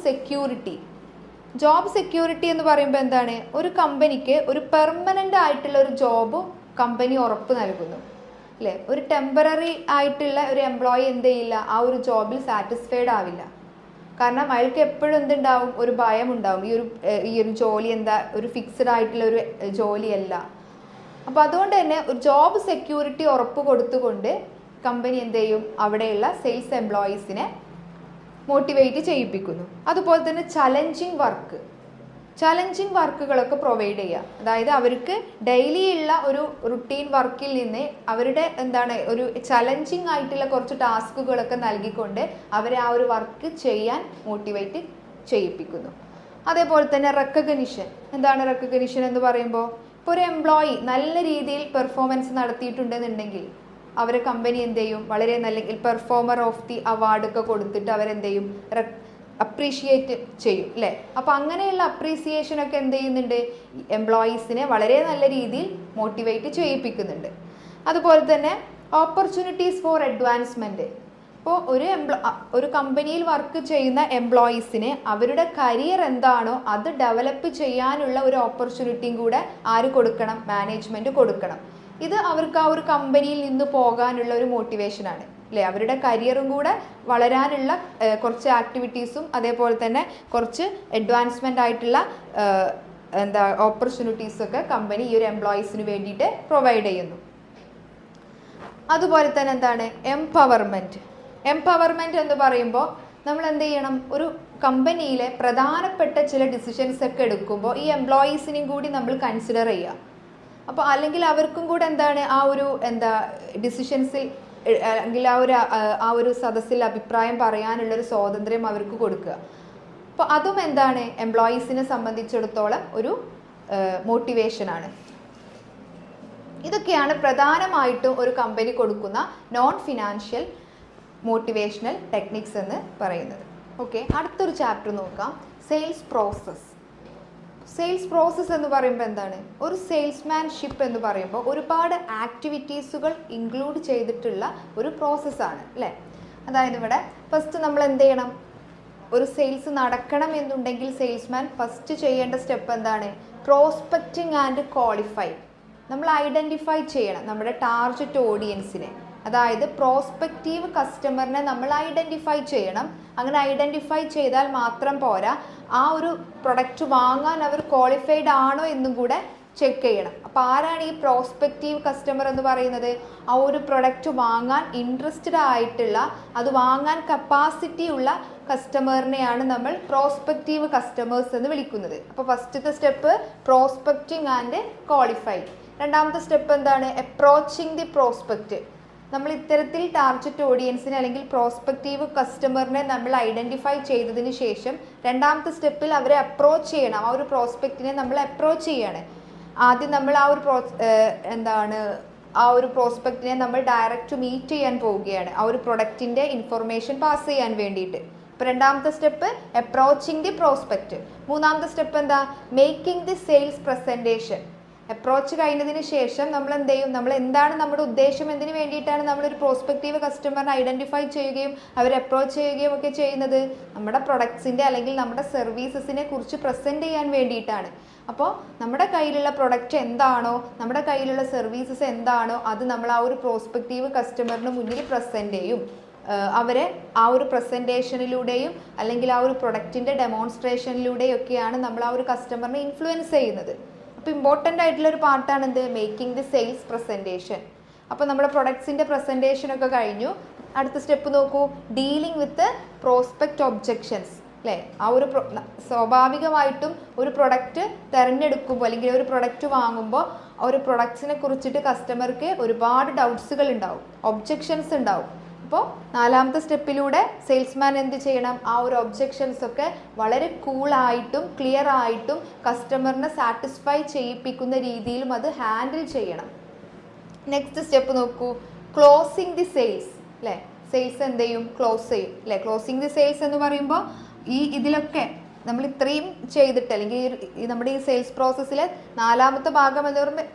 സെക്യൂരിറ്റി എന്ന് പറയുമ്പോൾ എന്താണ്, ഒരു കമ്പനിക്ക് ഒരു പെർമനൻ്റ് ആയിട്ടുള്ള ഒരു ജോബ് കമ്പനി ഉറപ്പ് നൽകുന്നു അല്ലേ. ഒരു ടെമ്പററി ആയിട്ടുള്ള ഒരു എംപ്ലോയി എന്ത് ചെയ്യില്ല, ആ ഒരു ജോബിൽ സാറ്റിസ്ഫൈഡ് ആവില്ല. കാരണം അയാൾക്ക് എപ്പോഴും എന്തുണ്ടാവും, ഒരു ഭയം ഉണ്ടാവും. ഈ ഒരു ജോലി എന്താ ഒരു ഫിക്സഡ് ആയിട്ടുള്ള ഒരു ജോലിയല്ല. അപ്പോൾ അതുകൊണ്ട് തന്നെ ഒരു ജോബ് സെക്യൂരിറ്റി ഉറപ്പ് കൊടുത്തുകൊണ്ട് കമ്പനി എന്ത് ചെയ്യും, അവിടെയുള്ള സെയിൽസ് എംപ്ലോയീസിനെ മോട്ടിവേറ്റ് ചെയ്യിപ്പിക്കുന്നു. അതുപോലെ തന്നെ ചലഞ്ചിങ് വർക്കുകളൊക്കെ പ്രൊവൈഡ് ചെയ്യുക. അതായത് അവർക്ക് ഡെയിലി ഉള്ള ഒരു റുട്ടീൻ വർക്കിൽ നിന്ന് അവരുടെ എന്താണ് ഒരു ചലഞ്ചിങ് ആയിട്ടുള്ള കുറച്ച് ടാസ്കുകളൊക്കെ നൽകിക്കൊണ്ട് അവരെ ആ ഒരു വർക്ക് ചെയ്യാൻ മോട്ടിവേറ്റ് ചെയ്യിപ്പിക്കുന്നു. അതേപോലെ തന്നെ റെക്കഗ്നിഷൻ. എന്താണ് റെക്കഗ്നിഷൻ എന്ന് പറയുമ്പോൾ, ഇപ്പോൾ ഒരു എംപ്ലോയി നല്ല രീതിയിൽ പെർഫോമൻസ് നടത്തിയിട്ടുണ്ടെന്നുണ്ടെങ്കിൽ അവരെ കമ്പനി എന്ത് ചെയ്യും, വളരെ നല്ല പെർഫോമർ ഓഫ് ദി അവാർഡൊക്കെ കൊടുത്തിട്ട് അവരെന്ത് ചെയ്യും, അപ്രീഷിയേറ്റ് ചെയ്യും അല്ലേ. അപ്പോൾ അങ്ങനെയുള്ള അപ്രീസിയേഷനൊക്കെ എന്ത് ചെയ്യുന്നുണ്ട്, എംപ്ലോയീസിനെ വളരെ നല്ല രീതിയിൽ മോട്ടിവേറ്റ് ചെയ്യിപ്പിക്കുന്നുണ്ട്. അതുപോലെ തന്നെ ഓപ്പർച്യൂണിറ്റീസ് ഫോർ അഡ്വാൻസ്മെൻറ്റ്. ഇപ്പോൾ ഒരു കമ്പനിയിൽ വർക്ക് ചെയ്യുന്ന എംപ്ലോയീസിന് അവരുടെ കരിയർ എന്താണോ അത് ഡെവലപ്പ് ചെയ്യാനുള്ള ഒരു ഓപ്പർച്യൂണിറ്റിയും കൂടെ ആര് കൊടുക്കണം, മാനേജ്മെൻറ്റ് കൊടുക്കണം. ഇത് അവർക്ക് ആ ഒരു കമ്പനിയിൽ നിന്ന് പോകാനുള്ള ഒരു മോട്ടിവേഷനാണ് അല്ലേ. അവരുടെ കരിയറും കൂടെ വളരാനുള്ള കുറച്ച് ആക്ടിവിറ്റീസും അതേപോലെ തന്നെ കുറച്ച് അഡ്വാൻസ്മെൻ്റ് ആയിട്ടുള്ള ഓപ്പർച്യൂണിറ്റീസൊക്കെ കമ്പനി ഈ ഒരു എംപ്ലോയീസിന് വേണ്ടിയിട്ട് പ്രൊവൈഡ് ചെയ്യുന്നു. അതുപോലെ തന്നെ എന്താണ് എംപവർമെൻറ്റ് എന്ന് പറയുമ്പോൾ നമ്മൾ എന്ത് ചെയ്യണം, ഒരു കമ്പനിയിലെ പ്രധാനപ്പെട്ട ചില ഡിസിഷൻസ് ഒക്കെ എടുക്കുമ്പോൾ ഈ എംപ്ലോയീസിനെയും കൂടി നമ്മൾ കൺസിഡർ ചെയ്യുക. അപ്പോൾ അല്ലെങ്കിൽ അവർക്കും കൂടെ എന്താണ് ആ ഒരു ഡിസിഷൻസിൽ അല്ലെങ്കിൽ ആ ഒരു സദസ്സിൽ അഭിപ്രായം പറയാനുള്ളൊരു സ്വാതന്ത്ര്യം അവർക്ക് കൊടുക്കുക. അപ്പോൾ അതും എന്താണ് എംപ്ലോയീസിനെ സംബന്ധിച്ചിടത്തോളം ഒരു മോട്ടിവേഷനാണ്. ഇതൊക്കെയാണ് പ്രധാനമായിട്ടും ഒരു കമ്പനി കൊടുക്കുന്ന നോൺ ഫിനാൻഷ്യൽ മോട്ടിവേഷണൽ ടെക്നിക്സ് എന്ന് പറയുന്നത്. ഓക്കെ, അടുത്തൊരു ചാപ്റ്റർ നോക്കാം, സെയിൽസ് പ്രോസസ്സ് എന്ന് പറയുമ്പോൾ എന്താണ്, ഒരു സെയിൽസ്മാൻഷിപ്പ് എന്ന് പറയുമ്പോൾ ഒരുപാട് ആക്ടിവിറ്റീസുകൾ ഇൻക്ലൂഡ് ചെയ്തിട്ടുള്ള ഒരു പ്രോസസ്സാണ് അല്ലേ. അതായത് ഇവിടെ ഫസ്റ്റ് നമ്മൾ എന്ത് ചെയ്യണം, ഒരു സെയിൽസ് നടക്കണം എന്നുണ്ടെങ്കിൽ സെയിൽസ്മാൻ ഫസ്റ്റ് ചെയ്യേണ്ട സ്റ്റെപ്പ് എന്താണ്, പ്രോസ്പെക്റ്റിംഗ് ആൻഡ് ക്വാളിഫൈ. നമ്മൾ ഐഡൻറ്റിഫൈ ചെയ്യണം നമ്മുടെ ടാർഗറ്റ് ഓഡിയൻസിനെ. അതായത് പ്രോസ്പെക്റ്റീവ് കസ്റ്റമറിനെ നമ്മൾ ഐഡൻറ്റിഫൈ ചെയ്യണം. അങ്ങനെ ഐഡൻറ്റിഫൈ ചെയ്താൽ മാത്രം പോരാ, ആ ഒരു പ്രൊഡക്റ്റ് വാങ്ങാൻ അവർ ക്വാളിഫൈഡ് ആണോ എന്നും കൂടെ ചെക്ക് ചെയ്യണം. അപ്പോൾ ആരാണ് ഈ പ്രോസ്പെക്റ്റീവ് കസ്റ്റമർ എന്ന് പറയുന്നത്? ആ ഒരു പ്രൊഡക്റ്റ് വാങ്ങാൻ ഇൻട്രസ്റ്റഡ് ആയിട്ടുള്ള, അത് വാങ്ങാൻ കപ്പാസിറ്റി ഉള്ള കസ്റ്റമറിനെയാണ് നമ്മൾ പ്രോസ്പെക്റ്റീവ് കസ്റ്റമേഴ്സ് എന്ന് വിളിക്കുന്നത്. അപ്പോൾ ഫസ്റ്റത്തെ സ്റ്റെപ്പ് പ്രോസ്പെക്റ്റിംഗ് ആൻഡ് ക്വാളിഫൈങ്. രണ്ടാമത്തെ സ്റ്റെപ്പ് എന്താണ്? Approaching the prospect. നമ്മൾ ഇത്തരത്തിൽ ടാർഗറ്റ് ഓഡിയൻസിനെ അല്ലെങ്കിൽ പ്രോസ്പെക്റ്റീവ് കസ്റ്റമറിനെ നമ്മൾ ഐഡൻറ്റിഫൈ ചെയ്തതിന് ശേഷം രണ്ടാമത്തെ സ്റ്റെപ്പിൽ അവരെ അപ്രോച്ച് ചെയ്യണം. ആ ഒരു പ്രോസ്പെക്റ്റിനെ നമ്മൾ അപ്രോച്ച് ചെയ്യാണ്. ആദ്യം നമ്മൾ ആ ഒരു പ്രോസ്പെക്റ്റിനെ നമ്മൾ ഡയറക്റ്റ് മീറ്റ് ചെയ്യാൻ പോവുകയാണ്, ആ ഒരു പ്രൊഡക്റ്റിൻ്റെ ഇൻഫർമേഷൻ പാസ് ചെയ്യാൻ വേണ്ടിയിട്ട്. അപ്പോൾ രണ്ടാമത്തെ സ്റ്റെപ്പ് അപ്രോച്ചിങ് ദി പ്രോസ്പെക്റ്റ്. മൂന്നാമത്തെ സ്റ്റെപ്പ് എന്താ? Making the sales presentation. Approach കഴിഞ്ഞതിന് ശേഷം നമ്മൾ എന്ത് ചെയ്യും? നമ്മൾ എന്താണ് നമ്മുടെ ഉദ്ദേശം, എന്തിനു വേണ്ടിയിട്ടാണ് നമ്മളൊരു പ്രോസ്പെക്റ്റീവ് കസ്റ്റമറിനെ ഐഡൻറ്റിഫൈ ചെയ്യുകയും അവരെ അപ്രോച്ച് ചെയ്യുകയും ഒക്കെ ചെയ്യുന്നത്? നമ്മുടെ പ്രൊഡക്ട്സിൻ്റെ അല്ലെങ്കിൽ നമ്മുടെ സർവീസസിനെ കുറിച്ച് പ്രസൻറ്റ് ചെയ്യാൻ വേണ്ടിയിട്ടാണ്. അപ്പോൾ നമ്മുടെ കയ്യിലുള്ള പ്രൊഡക്റ്റ് എന്താണോ, നമ്മുടെ കയ്യിലുള്ള സർവീസസ് എന്താണോ, അത് നമ്മൾ ആ ഒരു പ്രോസ്പെക്റ്റീവ് കസ്റ്റമറിന് മുന്നിൽ പ്രസൻറ്റ് ചെയ്യും. അവരെ ആ ഒരു പ്രസൻറ്റേഷനിലൂടെയും അല്ലെങ്കിൽ ആ ഒരു പ്രൊഡക്റ്റിൻ്റെ ഡെമോൺസ്ട്രേഷനിലൂടെയും ഒക്കെയാണ് നമ്മൾ ആ ഒരു കസ്റ്റമറിനെ ഇൻഫ്ലുവൻസ് ചെയ്യുന്നത്. അപ്പോൾ ഇമ്പോർട്ടൻ്റ് ആയിട്ടുള്ളൊരു പാർട്ടാണ് എന്ത്? Making the sales presentation. അപ്പോൾ നമ്മുടെ പ്രൊഡക്ട്സിൻ്റെ പ്രസൻറ്റേഷനൊക്കെ കഴിഞ്ഞു. അടുത്ത സ്റ്റെപ്പ് നോക്കൂ, ഡീലിംഗ് വിത്ത് പ്രോസ്പെക്റ്റ് ഒബ്ജെക്ഷൻസ്. അല്ലേ? ആ ഒരു സ്വാഭാവികമായിട്ടും ഒരു പ്രൊഡക്റ്റ് തിരഞ്ഞെടുക്കുമ്പോൾ അല്ലെങ്കിൽ ഒരു പ്രൊഡക്റ്റ് വാങ്ങുമ്പോൾ ആ ഒരു പ്രൊഡക്ട്സിനെ കുറിച്ചിട്ട് കസ്റ്റമർക്ക് ഒരുപാട് ഡൗട്ട്സുകൾ ഉണ്ടാവും, ഒബ്ജെക്ഷൻസ് ഉണ്ടാവും. അപ്പോൾ നാലാമത്തെ സ്റ്റെപ്പിലൂടെ സെയിൽസ്മാൻ എന്ത് ചെയ്യണം? ആ ഒരു ഒബ്ജെക്ഷൻസ് ഒക്കെ വളരെ കൂളായിട്ടും ക്ലിയർ ആയിട്ടും കസ്റ്റമറിനെ സാറ്റിസ്ഫൈ ചെയ്യിപ്പിക്കുന്ന രീതിയിലും അത് ഹാൻഡിൽ ചെയ്യണം. നെക്സ്റ്റ് സ്റ്റെപ്പ് നോക്കൂ, ക്ലോസിങ് ദി സെയിൽസ്. അല്ലേ? സെയിൽസ് എന്ത് ചെയ്യും? ക്ലോസ് ചെയ്യും. അല്ലേ? ക്ലോസിങ് ദി സെയിൽസ് എന്ന് പറയുമ്പോൾ ഇതിലൊക്കെ നമ്മൾ ഇത്രയും ചെയ്തിട്ട് അല്ലെങ്കിൽ നമ്മുടെ ഈ സെയിൽസ് പ്രോസസ്സിലെ നാലാമത്തെ ഭാഗം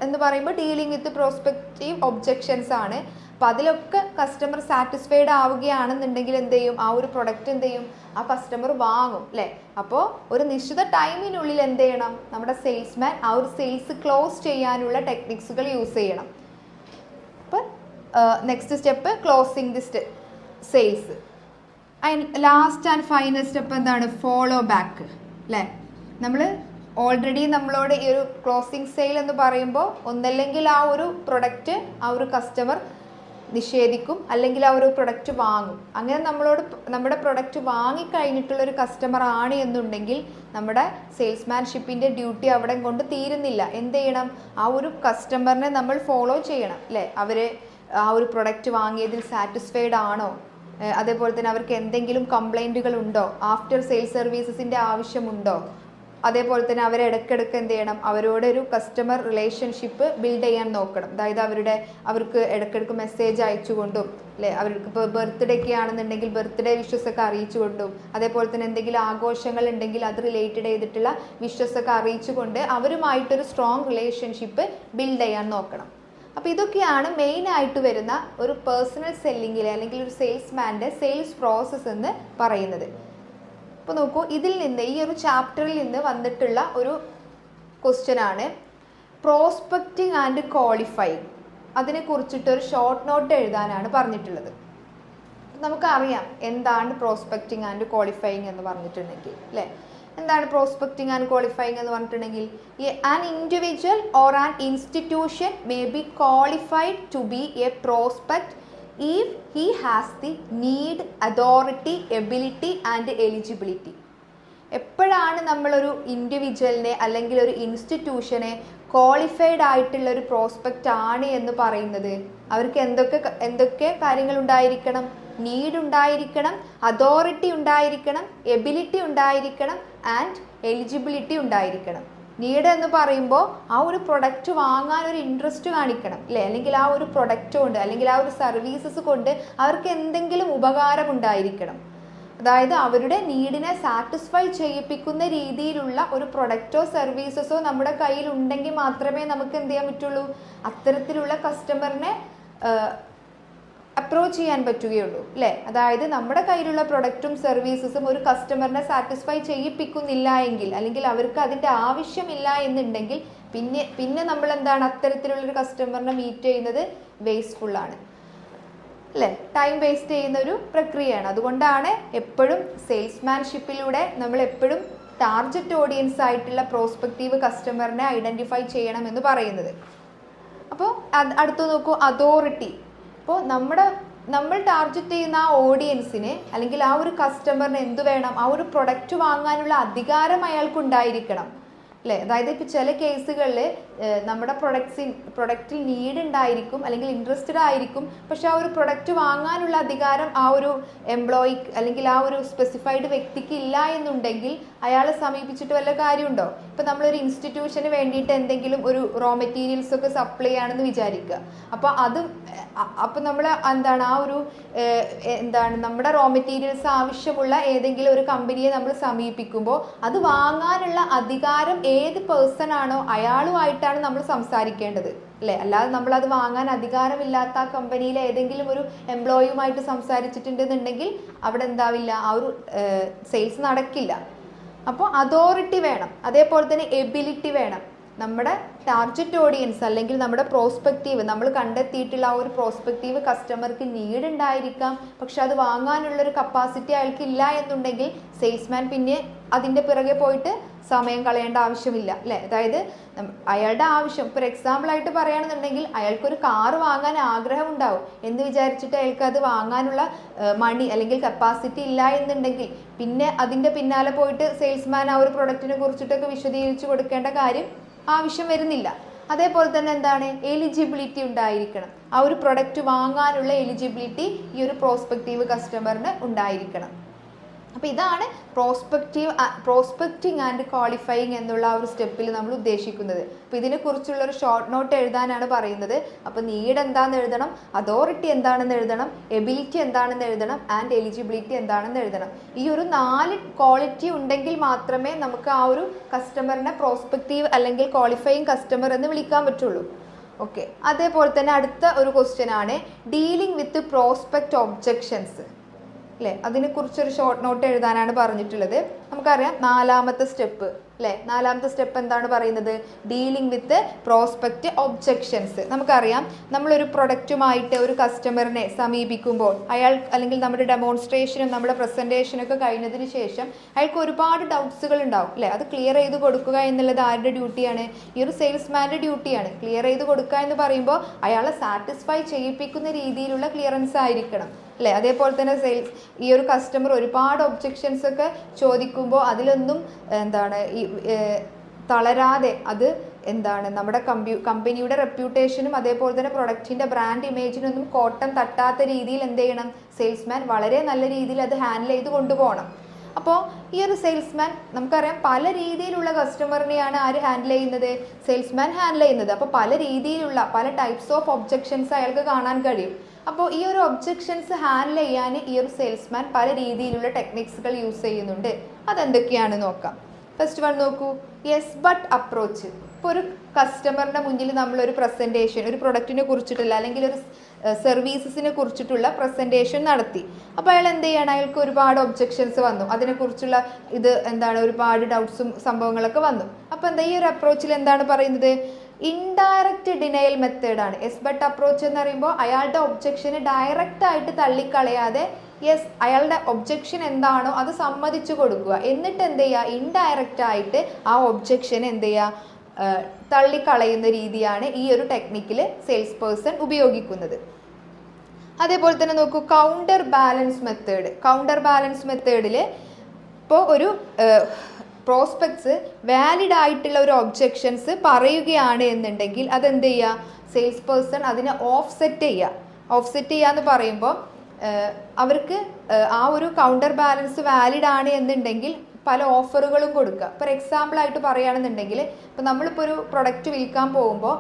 എന്ന് പറയുമ്പോൾ ഡീലിംഗ് വിത്ത് പ്രോസ്പെക്റ്റീവ് ഒബ്ജെക്ഷൻസ് ആണ്. അപ്പം അതിലൊക്കെ കസ്റ്റമർ സാറ്റിസ്ഫൈഡ് ആവുകയാണെന്നുണ്ടെങ്കിൽ എന്ത് ചെയ്യും? ആ ഒരു പ്രൊഡക്റ്റ് എന്ത് ചെയ്യും? ആ കസ്റ്റമർ വാങ്ങും. അല്ലേ? അപ്പോൾ ഒരു നിശ്ചിത ടൈമിനുള്ളിൽ എന്ത് ചെയ്യണം? നമ്മുടെ സെയിൽസ്മാൻ ആ ഒരു സെയിൽസ് ക്ലോസ് ചെയ്യാനുള്ള ടെക്നിക്സുകൾ യൂസ് ചെയ്യണം. അപ്പം next step closing the sales. Last and final step എന്താണ്? Follow back. അല്ലേ? നമ്മൾ ഓൾറെഡി നമ്മളോട് ഈ ഒരു ക്ലോസിങ് സെയിൽ എന്ന് പറയുമ്പോൾ ഒന്നല്ലെങ്കിൽ ആ ഒരു പ്രൊഡക്റ്റ് ആ ഒരു കസ്റ്റമർ നിഷേധിക്കും, അല്ലെങ്കിൽ ആ ഒരു പ്രൊഡക്റ്റ് വാങ്ങും. അങ്ങനെ നമ്മുടെ പ്രൊഡക്റ്റ് വാങ്ങിക്കഴിഞ്ഞിട്ടുള്ളൊരു കസ്റ്റമർ ആണ് എന്നുണ്ടെങ്കിൽ നമ്മുടെ സെയിൽസ്മാൻഷിപ്പിൻ്റെ ഡ്യൂട്ടി അവിടെ കൊണ്ട് തീരുന്നില്ല. എന്ത് ചെയ്യണം? ആ ഒരു കസ്റ്റമറിനെ നമ്മൾ ഫോളോ ചെയ്യണം. അല്ലേ? അവർ ആ ഒരു പ്രൊഡക്റ്റ് വാങ്ങിയതിൽ സാറ്റിസ്ഫൈഡ് ആണോ, അതേപോലെ തന്നെ അവർക്ക് എന്തെങ്കിലും കംപ്ലൈൻറ്റുകൾ ഉണ്ടോ, ആഫ്റ്റർ സെയിൽസ് സർവീസസിൻ്റെ ആവശ്യമുണ്ടോ, അതേപോലെ തന്നെ അവരെ ഇടയ്ക്കിടയ്ക്ക് എന്ത് ചെയ്യണം? അവരോടൊരു കസ്റ്റമർ റിലേഷൻഷിപ്പ് ബിൽഡ് ചെയ്യാൻ നോക്കണം. അതായത് അവർക്ക് ഇടയ്ക്കിടയ്ക്ക് മെസ്സേജ് അയച്ചുകൊണ്ടും, അല്ലേ? അവർക്ക് ഇപ്പോൾ ബർത്ത്ഡേ ഒക്കെ ആണെന്നുണ്ടെങ്കിൽ ബർത്ത്ഡേ വിഷസ് ഒക്കെ അറിയിച്ചുകൊണ്ടും, അതേപോലെ തന്നെ എന്തെങ്കിലും ആഘോഷങ്ങൾ ഉണ്ടെങ്കിൽ അത് റിലേറ്റഡ് ചെയ്തിട്ടുള്ള വിഷസ് ഒക്കെ അറിയിച്ചുകൊണ്ട് അവരുമായിട്ടൊരു സ്ട്രോങ് റിലേഷൻഷിപ്പ് ബിൽഡ് ചെയ്യാൻ നോക്കണം. അപ്പോൾ ഇതൊക്കെയാണ് മെയിനായിട്ട് വരുന്ന ഒരു പേഴ്സണൽ സെല്ലിങ്ങിലെ അല്ലെങ്കിൽ ഒരു സെയിൽസ്മാൻ്റെ സെയിൽസ് പ്രോസസ്സ് എന്ന് പറയുന്നത്. അപ്പോൾ നോക്കൂ, ഇതിൽ നിന്ന് ഈ ഒരു ചാപ്റ്ററിൽ നിന്ന് വന്നിട്ടുള്ള ഒരു ക്വസ്റ്റ്യനാണ് പ്രോസ്പെക്റ്റിംഗ് ആൻഡ് ക്വാളിഫൈങ്. അതിനെക്കുറിച്ചിട്ടൊരു ഷോർട്ട് നോട്ട് എഴുതാനാണ് പറഞ്ഞിട്ടുള്ളത്. നമുക്കറിയാം എന്താണ് പ്രോസ്പെക്റ്റിംഗ് ആൻഡ് ക്വാളിഫൈങ് എന്ന് പറഞ്ഞിട്ടുണ്ടെങ്കിൽ. അല്ലേ? എന്താണ് പ്രോസ്പെക്റ്റിംഗ് ആൻഡ് ക്വാളിഫൈങ് എന്ന് പറഞ്ഞിട്ടുണ്ടെങ്കിൽ? An individual or an institution may be qualified to be a prospect if he has the need, authority, ability and eligibility. എപ്പോഴാണ് നമ്മളൊരു ഇൻഡിവിജ്വലിനെ അല്ലെങ്കിൽ ഒരു ഇൻസ്റ്റിറ്റ്യൂഷനെ ക്വാളിഫൈഡ് ആയിട്ടുള്ള ഒരു പ്രോസ്പെക്റ്റ് ആണ് എന്ന് പറയുന്നത്? അവർക്ക് എന്തൊക്കെ കാര്യങ്ങൾ ഉണ്ടായിരിക്കണം? നീഡ് ഉണ്ടായിരിക്കണം, അതോറിറ്റി ഉണ്ടായിരിക്കണം, എബിലിറ്റി ഉണ്ടായിരിക്കണം ആൻഡ് എലിജിബിലിറ്റി ഉണ്ടായിരിക്കണം. നീഡ് എന്ന് പറയുമ്പോൾ ആ ഒരു പ്രൊഡക്റ്റ് വാങ്ങാൻ ഒരു ഇൻട്രസ്റ്റ് കാണിക്കണം. അല്ലേ? അല്ലെങ്കിൽ ആ ഒരു പ്രൊഡക്റ്റ് കൊണ്ട് അല്ലെങ്കിൽ ആ ഒരു സർവീസസ് കൊണ്ട് അവർക്ക് എന്തെങ്കിലും ഉപകാരം ഉണ്ടായിരിക്കണം. അതായത് അവരുടെ നീഡിനെ സാറ്റിസ്ഫൈ ചെയ്യിപ്പിക്കുന്ന രീതിയിലുള്ള ഒരു പ്രൊഡക്റ്റോ സർവീസസോ നമ്മുടെ കയ്യിൽ ഉണ്ടെങ്കിൽ മാത്രമേ നമുക്ക് എന്ത് ചെയ്യാൻ പറ്റുള്ളൂ? അത്തരത്തിലുള്ള കസ്റ്റമറിനെ അപ്രോച്ച് ചെയ്യാൻ പറ്റുകയുള്ളൂ. അല്ലേ? അതായത് നമ്മുടെ കയ്യിലുള്ള പ്രൊഡക്റ്റും സർവീസസും ഒരു കസ്റ്റമറിനെ സാറ്റിസ്ഫൈ ചെയ്യിപ്പിക്കുന്നില്ല എങ്കിൽ, അല്ലെങ്കിൽ അവർക്ക് അതിൻ്റെ ആവശ്യമില്ല എന്നുണ്ടെങ്കിൽ പിന്നെ നമ്മൾ എന്താണ് അത്തരത്തിലുള്ളൊരു കസ്റ്റമറിനെ മീറ്റ് ചെയ്യുന്നത് വേസ്റ്റ്ഫുള്ളാണ്. അല്ലേ? ടൈം വേസ്റ്റ് ചെയ്യുന്ന ഒരു പ്രക്രിയയാണ്. അതുകൊണ്ടാണ് എപ്പോഴും സെയിൽസ്മാൻഷിപ്പിലൂടെ നമ്മൾ എപ്പോഴും ടാർഗറ്റ് ഓഡിയൻസ് ആയിട്ടുള്ള പ്രോസ്പെക്റ്റീവ് കസ്റ്റമറിനെ ഐഡൻറ്റിഫൈ ചെയ്യണം എന്ന് പറയുന്നത്. അപ്പോൾ അടുത്ത് നോക്കൂ, അതോറിറ്റി. അപ്പോൾ നമ്മൾ ടാർഗറ്റ് ചെയ്യുന്ന ആ ഓഡിയൻസിന് അല്ലെങ്കിൽ ആ ഒരു കസ്റ്റമറിന് എന്ത് വേണം? ആ ഒരു പ്രൊഡക്റ്റ് വാങ്ങാനുള്ള അധികാരം അയാൾക്ക് ഉണ്ടായിരിക്കണം അല്ലേ? അതായത് ഇപ്പോൾ ചില കേസുകളിൽ നമ്മുടെ പ്രൊഡക്റ്റിൽ നീഡ് ഉണ്ടായിരിക്കും അല്ലെങ്കിൽ ഇൻട്രസ്റ്റഡ് ആയിരിക്കും, പക്ഷെ ആ ഒരു പ്രൊഡക്റ്റ് വാങ്ങാനുള്ള അധികാരം ആ ഒരു എംപ്ലോയിക്ക് അല്ലെങ്കിൽ ആ ഒരു സ്പെസിഫൈഡ് വ്യക്തിക്ക് ഇല്ല എന്നുണ്ടെങ്കിൽ അയാളെ സമീപിച്ചിട്ട് വല്ല കാര്യമുണ്ടോ? ഇപ്പം നമ്മളൊരു ഇൻസ്റ്റിറ്റ്യൂഷന് വേണ്ടിയിട്ട് എന്തെങ്കിലും ഒരു റോ മെറ്റീരിയൽസ് ഒക്കെ സപ്ലൈ ആണെന്ന് വിചാരിക്കുക. അപ്പോൾ നമ്മൾ എന്താണ് ആ ഒരു നമ്മുടെ റോ മെറ്റീരിയൽസ് ആവശ്യമുള്ള ഏതെങ്കിലും ഒരു കമ്പനിയെ നമ്മൾ സമീപിക്കുമ്പോൾ അത് വാങ്ങാനുള്ള അധികാരം ഏത് പേഴ്സൺ ആണോ അയാളുമായിട്ടാണ് നമ്മൾ സംസാരിക്കേണ്ടത് അല്ലേ? അല്ലാതെ നമ്മളത് വാങ്ങാൻ അധികാരമില്ലാത്ത ആ കമ്പനിയിലെ ഏതെങ്കിലും ഒരു എംപ്ലോയിയുമായിട്ട് സംസാരിച്ചിട്ടുണ്ടെന്നുണ്ടെങ്കിൽ അവിടെ എന്താവില്ല, ആ ഒരു സെയിൽസ് നടക്കില്ല. അപ്പോൾ അതോറിറ്റി വേണം, അതേപോലെ തന്നെ എബിലിറ്റി വേണം. നമ്മുടെ ടാർഗറ്റ് ഓഡിയൻസ് അല്ലെങ്കിൽ നമ്മുടെ പ്രോസ്പെക്റ്റീവ്, നമ്മൾ കണ്ടെത്തിയിട്ടുള്ള ആ ഒരു പ്രോസ്പെക്റ്റീവ് കസ്റ്റമർക്ക് നീഡ് ഉണ്ടായിരിക്കാം, പക്ഷെ അത് വാങ്ങാനുള്ളൊരു കപ്പാസിറ്റി അയാൾക്ക് ഇല്ല എന്നുണ്ടെങ്കിൽ സെയിൽസ്മാൻ പിന്നെ അതിൻ്റെ പിറകെ പോയിട്ട് സമയം കളയേണ്ട ആവശ്യമില്ല അല്ലേ? അതായത് അയാളുടെ ആവശ്യം, ഫോർ എക്സാമ്പിൾ ആയിട്ട് പറയുകയാണെന്നുണ്ടെങ്കിൽ അയാൾക്കൊരു കാറ് വാങ്ങാൻ ആഗ്രഹം ഉണ്ടാവും എന്ന് വിചാരിച്ചിട്ട് അയാൾക്ക് അത് വാങ്ങാനുള്ള മണി അല്ലെങ്കിൽ കപ്പാസിറ്റി ഇല്ല എന്നുണ്ടെങ്കിൽ പിന്നെ അതിൻ്റെ പിന്നാലെ പോയിട്ട് സെയിൽസ്മാൻ ആ ഒരു പ്രൊഡക്റ്റിനെ കുറിച്ചിട്ടൊക്കെ വിശദീകരിച്ച് കൊടുക്കേണ്ട കാര്യം ആവശ്യം വരുന്നില്ല. അതേപോലെ തന്നെ എന്താണ്, എലിജിബിലിറ്റി ഉണ്ടായിരിക്കണം. ആ ഒരു പ്രൊഡക്റ്റ് വാങ്ങാനുള്ള എലിജിബിലിറ്റി ഈ ഒരു പ്രോസ്പെക്റ്റീവ് കസ്റ്റമറിന് ഉണ്ടായിരിക്കണം. അപ്പോൾ ഇതാണ് പ്രോസ്പെക്റ്റിംഗ് ആൻഡ് ക്വാളിഫയിങ് എന്നുള്ള ആ ഒരു സ്റ്റെപ്പിൽ നമ്മൾ ഉദ്ദേശിക്കുന്നത്. അപ്പോൾ ഇതിനെക്കുറിച്ചുള്ള ഒരു ഷോർട്ട് നോട്ട് എഴുതാനാണ് പറയുന്നത്. അപ്പോൾ നീഡ് എന്താണെന്ന് എഴുതണം, അതോറിറ്റി എന്താണെന്ന് എഴുതണം, എബിലിറ്റി എന്താണെന്ന് എഴുതണം, ആൻഡ് എലിജിബിലിറ്റി എന്താണെന്ന് എഴുതണം. ഈ ഒരു 4 ക്വാളിറ്റി ഉണ്ടെങ്കിൽ മാത്രമേ നമുക്ക് ആ ഒരു കസ്റ്റമറിനെ പ്രോസ്പെക്റ്റീവ് അല്ലെങ്കിൽ ക്വാളിഫയിങ് കസ്റ്റമർ എന്ന് വിളിക്കാൻ പറ്റുള്ളൂ. ഓക്കെ, അതേപോലെ തന്നെ അടുത്ത ഒരു ക്വസ്റ്റ്യൻ ആണ് ഡീലിംഗ് വിത്ത് പ്രോസ്പെക്റ്റ് ഒബ്ജെക്ഷൻസ് അല്ലേ? അതിനെക്കുറിച്ചൊരു ഷോർട്ട് നോട്ട് എഴുതാനാണ് പറഞ്ഞിട്ടുള്ളത്. നമുക്കറിയാം 4ാമത്തെ സ്റ്റെപ്പ് അല്ലേ? 4ാമത്തെ സ്റ്റെപ്പ് എന്താണ് പറയുന്നത്? Dealing with prospect objections. നമുക്കറിയാം നമ്മളൊരു പ്രൊഡക്റ്റുമായിട്ട് ഒരു കസ്റ്റമറിനെ സമീപിക്കുമ്പോൾ അയാൾ അല്ലെങ്കിൽ നമ്മുടെ ഡെമോൺസ്ട്രേഷനും നമ്മുടെ പ്രസൻറ്റേഷനൊക്കെ കഴിഞ്ഞതിന് ശേഷം അയാൾക്ക് ഒരുപാട് ഡൗട്ട്സുകൾ ഉണ്ടാവും അല്ലേ? അത് ക്ലിയർ ചെയ്ത് കൊടുക്കുക എന്നുള്ളത് ആരുടെ ഡ്യൂട്ടിയാണ്? ഈ ഒരു സെയിൽസ്മാൻ്റെ ഡ്യൂട്ടിയാണ്. ക്ലിയർ ചെയ്ത് കൊടുക്കുക എന്ന് പറയുമ്പോൾ അയാളെ സാറ്റിസ്ഫൈ ചെയ്യിപ്പിക്കുന്ന രീതിയിലുള്ള ക്ലിയറൻസ് ആയിരിക്കണം അല്ലേ? അതേപോലെ തന്നെ ഈ ഒരു കസ്റ്റമർ ഒരുപാട് ഒബ്ജെക്ഷൻസ് ഒക്കെ ചോദിക്കുമ്പോൾ അതിലൊന്നും ഈ തളരാതെ അത് നമ്മുടെ കമ്പനിയുടെ റെപ്യൂട്ടേഷനും അതേപോലെ തന്നെ പ്രൊഡക്റ്റിൻ്റെ ബ്രാൻഡ് ഇമേജിനൊന്നും കോട്ടം തട്ടാത്ത രീതിയിൽ എന്ത് ചെയ്യണം? സെയിൽസ്മാൻ വളരെ നല്ല രീതിയിൽ അത് ഹാൻഡിൽ ചെയ്ത് കൊണ്ടുപോകണം. അപ്പോൾ ഈ ഒരു സെയിൽസ്മാൻ നമുക്കറിയാം പല രീതിയിലുള്ള കസ്റ്റമറിനെയാണ് ആര് ഹാൻഡിൽ ചെയ്യുന്നത്? സെയിൽസ്മാൻ ഹാൻഡിൽ ചെയ്യുന്നത്. അപ്പോൾ പല രീതിയിലുള്ള പല ടൈപ്സ് ഓഫ് ഒബ്ജെക്ഷൻസ് അയാൾക്ക് കാണാൻ കഴിയും. അപ്പോൾ ഈ ഒരു ഒബ്ജെക്ഷൻസ് ഹാൻഡിൽ ചെയ്യാൻ ഈ ഒരു സെയിൽസ്മാൻ പല രീതിയിലുള്ള ടെക്നിക്സുകൾ യൂസ് ചെയ്യുന്നുണ്ട്. അതെന്തൊക്കെയാണ് നോക്കാം. ഫസ്റ്റ് വൺ നോക്കൂ, യെസ് ബട്ട് അപ്രോച്ച്. ഇപ്പോൾ ഒരു കസ്റ്റമറിൻ്റെ മുന്നിൽ നമ്മളൊരു പ്രസൻറ്റേഷൻ, ഒരു പ്രൊഡക്റ്റിനെ കുറിച്ചിട്ടുള്ള അല്ലെങ്കിൽ ഒരു സർവീസസിനെ കുറിച്ചിട്ടുള്ള പ്രസൻറ്റേഷൻ നടത്തി. അപ്പോൾ അയാൾ എന്ത് ചെയ്യണം? അയാൾക്ക് ഒരുപാട് ഒബ്ജെക്ഷൻസ് വന്നു, അതിനെക്കുറിച്ചുള്ള ഒരുപാട് ഡൗട്ട്സും സംഭവങ്ങളൊക്കെ വന്നു. അപ്പോൾ ഈ ഒരു അപ്രോച്ചിൽ എന്താണ് പറയുന്നത്? ഇൻഡയറക്റ്റ് ഡിനയൽ മെത്തേഡാണ്. യെസ് ബട്ട് അപ്രോച്ച് എന്ന് പറയുമ്പോൾ അയാളുടെ ഒബ്ജെക്ഷന് ഡയറക്റ്റ് ആയിട്ട് തള്ളിക്കളയാതെ യെസ് അയാളുടെ ഒബ്ജെക്ഷൻ എന്താണോ അത് സമ്മതിച്ചു കൊടുക്കുക. എന്നിട്ട് എന്ത് ചെയ്യുക? ഇൻഡയറക്റ്റ് ആയിട്ട് ആ ഒബ്ജെക്ഷന് എന്ത് ചെയ്യുക? തള്ളിക്കളയുന്ന രീതിയാണ് ഈ ഒരു ടെക്നിക്കിൽ സെയിൽസ് പേഴ്സൺ ഉപയോഗിക്കുന്നത്. അതേപോലെ തന്നെ നോക്കൂ, counter balance method. Counter balance മെത്തേഡിൽ ഇപ്പോൾ ഒരു പ്രോസ്പെക്ട്സ് വാലിഡ് ആയിട്ടുള്ള ഒരു ഒബ്ജെക്ഷൻസ് പറയുകയാണ് എന്നുണ്ടെങ്കിൽ അതെന്ത് ചെയ്യുക? സെയിൽസ് പേഴ്സൺ അതിനെ ഓഫ്സെറ്റ് ചെയ്യുക. ഓഫ്സെറ്റ് ചെയ്യുക എന്ന് പറയുമ്പോൾ അവർക്ക് ആ ഒരു കൗണ്ടർ ബാലൻസ് വാലിഡ് ആണ് എന്നുണ്ടെങ്കിൽ പല ഓഫറുകളും കൊടുക്കുക. ഫോർ എക്സാമ്പിളായിട്ട് പറയുകയാണെന്നുണ്ടെങ്കിൽ ഇപ്പോൾ നമ്മളിപ്പോൾ ഒരു പ്രൊഡക്റ്റ് വിൽക്കാൻ പോകുമ്പോൾ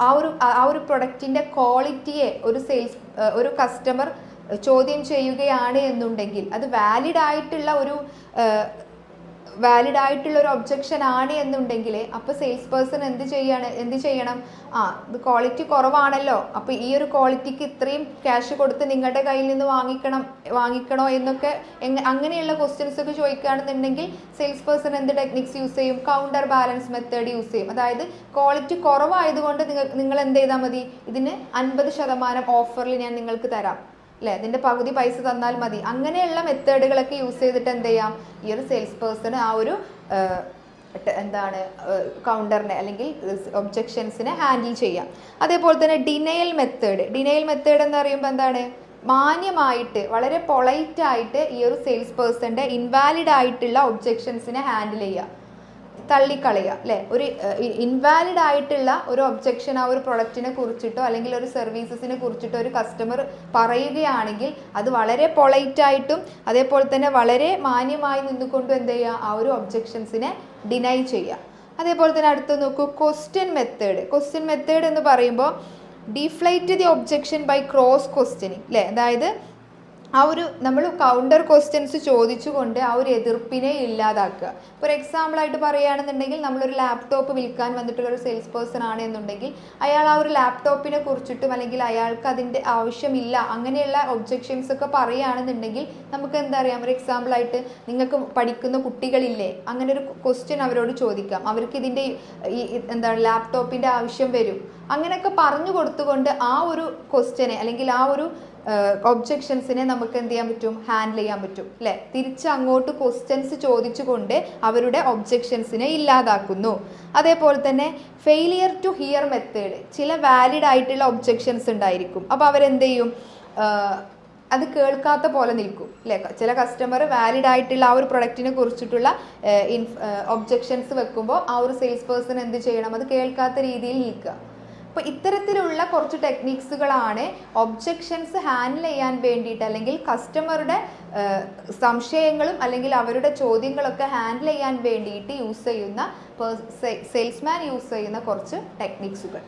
ആ ഒരു പ്രൊഡക്റ്റിൻ്റെ ക്വാളിറ്റിയെ ഒരു കസ്റ്റമർ ചോദ്യം ചെയ്യുകയാണ് എന്നുണ്ടെങ്കിൽ അത് വാലിഡ് ആയിട്ടുള്ള ഒരു ഒബ്ജെക്ഷൻ ആണ് എന്നുണ്ടെങ്കിൽ അപ്പോൾ സെയിൽസ് പേഴ്സൺ എന്ത് ചെയ്യണം? ഇത് ക്വാളിറ്റി കുറവാണല്ലോ, അപ്പോൾ ഈ ഒരു ക്വാളിറ്റിക്ക് ഇത്രയും ക്യാഷ് കൊടുത്ത് നിങ്ങളുടെ കയ്യിൽ നിന്ന് വാങ്ങിക്കണോ എന്നൊക്കെ അങ്ങനെയുള്ള ക്വസ്റ്റ്യൻസ് ഒക്കെ ചോദിക്കുകയാണെന്നുണ്ടെങ്കിൽ സെയിൽസ് പേഴ്സൺ എന്ത് ടെക്നിക്സ് യൂസ് ചെയ്യും? കൗണ്ടർ ബാലൻസ് മെത്തേഡ് യൂസ് ചെയ്യും. അതായത് ക്വാളിറ്റി കുറവായതുകൊണ്ട് നിങ്ങൾ എന്ത് ചെയ്താൽ മതി? ഇതിന് 50% ഓഫറിൽ ഞാൻ നിങ്ങൾക്ക് തരാം അല്ലേ, ഇതിൻ്റെ പകുതി പൈസ തന്നാൽ മതി, അങ്ങനെയുള്ള മെത്തേഡുകളൊക്കെ യൂസ് ചെയ്തിട്ട് എന്ത് ചെയ്യാം, ഈ ഒരു സെയിൽസ് പേഴ്സണ് ആ ഒരു എന്താണ് കൗണ്ടറിനെ അല്ലെങ്കിൽ ഒബ്ജെക്ഷൻസിനെ ഹാൻഡിൽ ചെയ്യാം. അതേപോലെ തന്നെ ഡിനയൽ മെത്തേഡ് എന്ന് പറയുമ്പോൾ എന്താണ്, മാന്യമായിട്ട് വളരെ പൊളൈറ്റായിട്ട് ഈ ഒരു സെയിൽസ് പേഴ്സൻ്റെ ഇൻവാലിഡ് ആയിട്ടുള്ള ഒബ്ജെക്ഷൻസിനെ ഹാൻഡിൽ ചെയ്യുക, തള്ളിക്കളയുക അല്ലേ. ഒരു ഇൻവാലിഡ് ആയിട്ടുള്ള ഒരു ഒബ്ജെക്ഷൻ ആ ഒരു പ്രൊഡക്റ്റിനെ കുറിച്ചിട്ടോ അല്ലെങ്കിൽ ഒരു സർവീസസിനെ കുറിച്ചിട്ടോ ഒരു കസ്റ്റമർ പറയുകയാണെങ്കിൽ അത് വളരെ പൊളൈറ്റായിട്ടും അതേപോലെ തന്നെ വളരെ മാന്യമായി നിന്നുകൊണ്ടും എന്ത് ചെയ്യുക, ആ ഒരു ഒബ്ജെക്ഷൻസിനെ ഡിനൈ ചെയ്യുക. അതേപോലെ തന്നെ അടുത്ത് നോക്കൂ, ക്വസ്റ്റ്യൻ മെത്തേഡ് എന്ന് പറയുമ്പോൾ deflect the objection by cross questioning അല്ലേ. അതായത് ആ ഒരു നമ്മൾ കൗണ്ടർ ക്വസ്റ്റ്യൻസ് ചോദിച്ചുകൊണ്ട് ആ ഒരു എതിർപ്പിനെ ഇല്ലാതാക്കുക. ഫോർ എക്സാമ്പിളായിട്ട് പറയുകയാണെന്നുണ്ടെങ്കിൽ നമ്മളൊരു ലാപ്ടോപ്പ് വിൽക്കാൻ വന്നിട്ടുള്ള ഒരു സെയിൽസ് പേഴ്സൺ ആണ് എന്നുണ്ടെങ്കിൽ അയാൾ ആ ഒരു ലാപ്ടോപ്പിനെ കുറിച്ചിട്ടും അല്ലെങ്കിൽ അയാൾക്ക് അതിൻ്റെ ആവശ്യമില്ല അങ്ങനെയുള്ള ഒബ്ജെക്ഷൻസ് ഒക്കെ പറയുകയാണെന്നുണ്ടെങ്കിൽ നമുക്ക് എന്താ അറിയാം, ഒരു എക്സാമ്പിളായിട്ട് നിങ്ങൾക്ക് പഠിക്കുന്ന കുട്ടികളില്ലേ, അങ്ങനെ ഒരു ക്വസ്റ്റ്യൻ അവരോട് ചോദിക്കാം, അവർക്ക് ഇതിൻ്റെ ഈ എന്താണ് ലാപ്ടോപ്പിൻ്റെ ആവശ്യം വരും, അങ്ങനെയൊക്കെ പറഞ്ഞു കൊടുത്തുകൊണ്ട് ആ ഒരു ക്വസ്റ്റ്യനെ അല്ലെങ്കിൽ ആ ഒരു ഒബ്ജെക്ഷൻസിനെ നമുക്ക് എന്ത് ചെയ്യാൻ പറ്റും, ഹാൻഡിൽ ചെയ്യാൻ പറ്റും അല്ലേ. തിരിച്ച് അങ്ങോട്ട് ക്വസ്റ്റ്യൻസ് ചോദിച്ചുകൊണ്ട് അവരുടെ ഒബ്ജെക്ഷൻസിനെ ഇല്ലാതാക്കുന്നു. അതേപോലെ തന്നെ ഫെയിലിയർ ടു ഹിയർ മെത്തേഡ്, ചില വാലിഡ് ആയിട്ടുള്ള ഒബ്ജെക്ഷൻസ് ഉണ്ടായിരിക്കും, അപ്പോൾ അവരെന്ത് ചെയ്യും, അത് കേൾക്കാത്ത പോലെ നിൽക്കും അല്ലേ. ചില കസ്റ്റമർ വാലിഡ് ആയിട്ടുള്ള ആ ഒരു പ്രൊഡക്റ്റിനെ കുറിച്ചിട്ടുള്ള ഒബ്ജെക്ഷൻസ് വെക്കുമ്പോൾ ആ ഒരു സെയിൽസ് പേഴ്സൺ എന്ത് ചെയ്യണം, അത് കേൾക്കാത്ത രീതിയിൽ നിൽക്കുക. അപ്പോൾ ഇത്തരത്തിലുള്ള കുറച്ച് ടെക്നിക്സുകളാണ് ഒബ്ജെക്ഷൻസ് ഹാൻഡിൽ ചെയ്യാൻ വേണ്ടിയിട്ട് അല്ലെങ്കിൽ കസ്റ്റമറുടെ സംശയങ്ങളും അല്ലെങ്കിൽ അവരുടെ ചോദ്യങ്ങളൊക്കെ ഹാൻഡിൽ ചെയ്യാൻ വേണ്ടിയിട്ട് യൂസ് ചെയ്യുന്ന സെയിൽസ്മാൻ യൂസ് ചെയ്യുന്ന കുറച്ച് ടെക്നിക്സുകൾ.